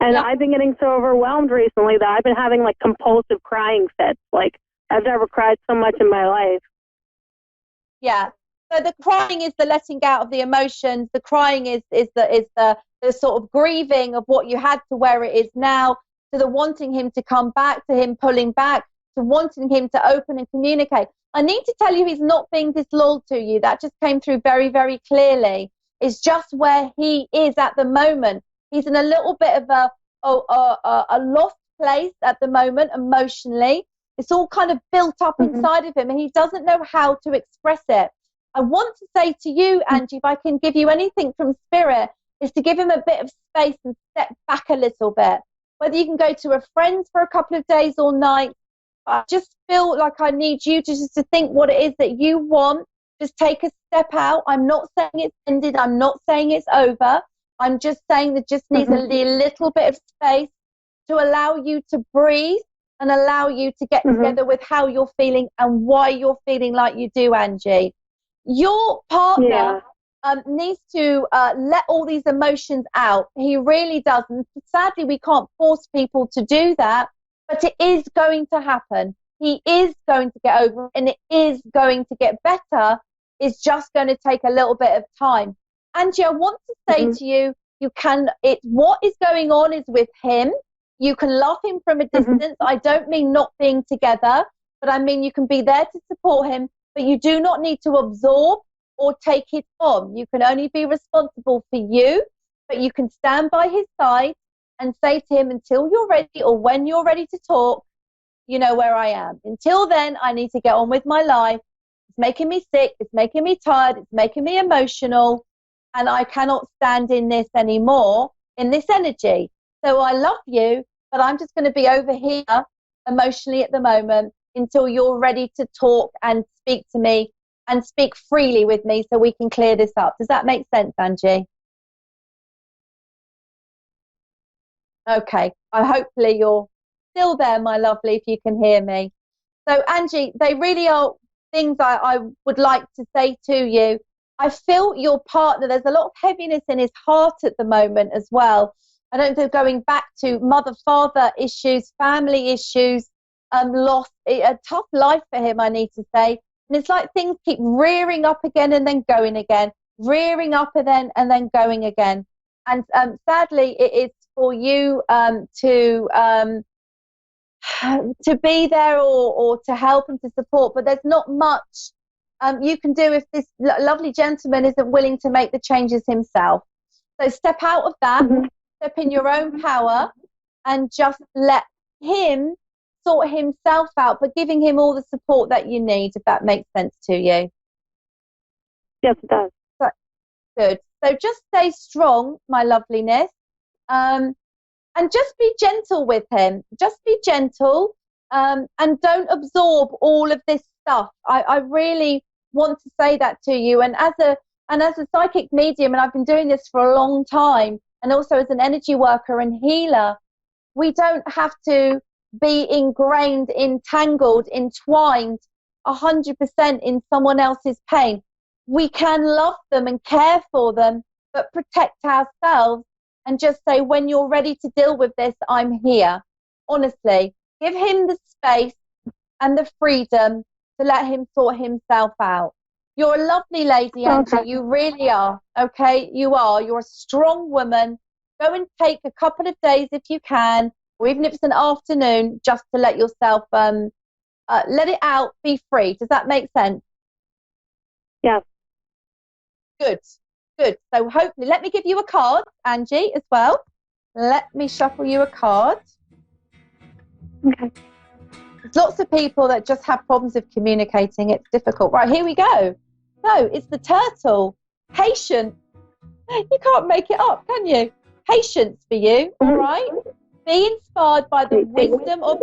B: I've been getting so overwhelmed recently that I've been having like compulsive crying fits. Like, I've never cried so much in my life.
H: Yeah. So the crying is the letting out of the emotions. The crying is the sort of grieving of what you had to where it is now, to the wanting him to come back, to him pulling back, to wanting him to open and communicate. I need to tell you, he's not being disloyal to you. That just came through very, very clearly. It's just where he is at the moment. He's in a little bit of a lost place at the moment emotionally. It's all kind of built up inside of him, and he doesn't know how to express it. I want to say to you, Angie, if I can give you anything from spirit, is to give him a bit of space and step back a little bit. Whether you can go to a friend's for a couple of days or night, I just feel like I need you to just to think what it is that you want. Just take a step out. I'm not saying it's ended. I'm not saying it's over. I'm just saying that just needs a little bit of space to allow you to breathe and allow you to get together with how you're feeling and why you're feeling like you do, Angie. Your partner needs to let all these emotions out. He really does. And sadly, we can't force people to do that, but it is going to happen. He is going to get over it, and it is going to get better. It's just going to take a little bit of time. Angie, I want to say to you, what is going on is with him. You can love him from a distance. I don't mean not being together, but I mean you can be there to support him, but you do not need to absorb or take it on. You can only be responsible for you, but you can stand by his side and say to him, until you're ready or when you're ready to talk, you know where I am. Until then, I need to get on with my life. It's making me sick. It's making me tired. It's making me emotional. And I cannot stand in this anymore, in this energy. So I love you, but I'm just going to be over here emotionally at the moment until you're ready to talk and speak to me and speak freely with me so we can clear this up. Does that make sense, Angie? Okay. Hopefully you're still there, my lovely, if you can hear me. So, Angie, they really are things I would like to say to you. I feel your partner, there's a lot of heaviness in his heart at the moment as well. I don't know, going back to mother-father issues, family issues, loss, a tough life for him, I need to say. And it's like things keep rearing up again and then going again, rearing up and then going again. And sadly, it is for you to be there or to help and to support, but there's not much you can do if this lovely gentleman isn't willing to make the changes himself. So step out of that, step in your own power, and just let him sort himself out, but giving him all the support that you need, if that makes sense to you.
B: Yes, it does.
H: Good. So just stay strong, my loveliness, and just be gentle with him. Just be gentle, and don't absorb all of this stuff. I really want to say that to you. And as a psychic medium, and I've been doing this for a long time, and also as an energy worker and healer, we don't have to be ingrained, entangled, entwined 100% in someone else's pain. We can love them and care for them, but protect ourselves and just say, when you're ready to deal with this, I'm here. Honestly, give him the space and the freedom to let him sort himself out. You're a lovely lady, Angie.
B: Okay.
H: You really are. Okay, you are. You're a strong woman. Go and take a couple of days if you can, or even if it's an afternoon, just to let yourself let it out, be free. Does that make sense?
B: Yes.
H: Good, good. So hopefully, let me give you a card, Angie, as well. Let me shuffle you a card.
B: Okay.
H: There's lots of people that just have problems with communicating. It's difficult. Right, here we go. So it's the turtle. Patient. You can't make it up, can you? Patience for you, all right? Be inspired by the wisdom of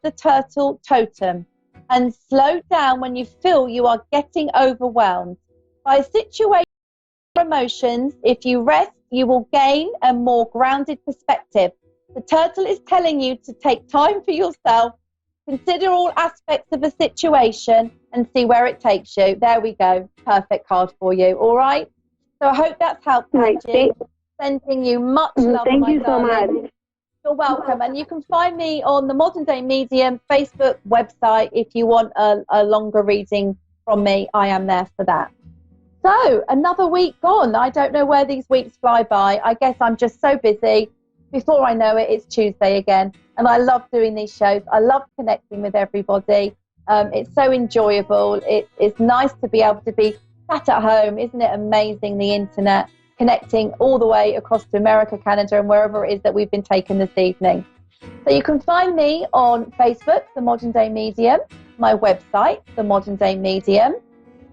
H: the turtle totem, and slow down when you feel you are getting overwhelmed by a situation or emotions. If you rest, you will gain a more grounded perspective. The turtle is telling you to take time for yourself, consider all aspects of a situation, and see where it takes you. There we go. Perfect card for you. All right. So I hope that's helped, Angie. Sending you much love.
B: Thank you so
H: darling.
B: much.
H: You're welcome. And you can find me on the Modern Day Medium Facebook website if you want a longer reading from me. I am there for that. So another week gone. I don't know where these weeks fly by. I guess I'm just so busy. Before I know it, it's Tuesday again. And I love doing these shows. I love connecting with everybody. It's so enjoyable. It's nice to be able to be sat at home. Isn't it amazing, the internet, connecting all the way across to America, Canada, and wherever it is that we've been taken this evening. So you can find me on Facebook, The Modern Day Medium, my website, The Modern Day Medium.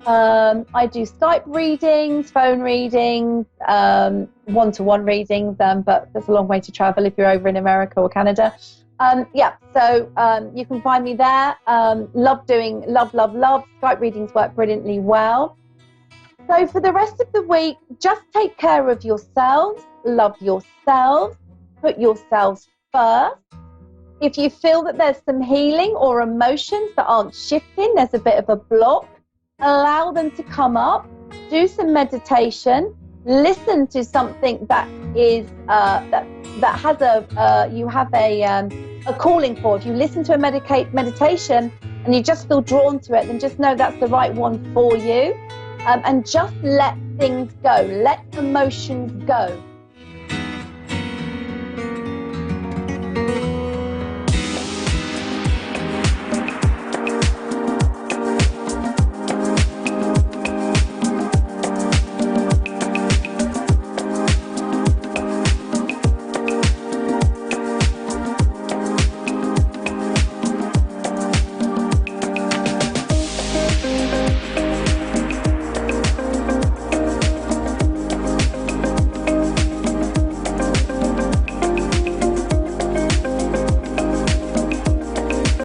H: I do Skype readings, phone readings, one-to-one readings, but there's a long way to travel if you're over in America or Canada. So you can find me there. Love. Skype readings work brilliantly well. So for the rest of the week, just take care of yourselves, love yourselves, put yourselves first. If you feel that there's some healing or emotions that aren't shifting, there's a bit of a block, allow them to come up, do some meditation, listen to something that is that has you have a calling for. If you listen to a meditation and you just feel drawn to it, then just know that's the right one for you. And just let things go, let emotions go.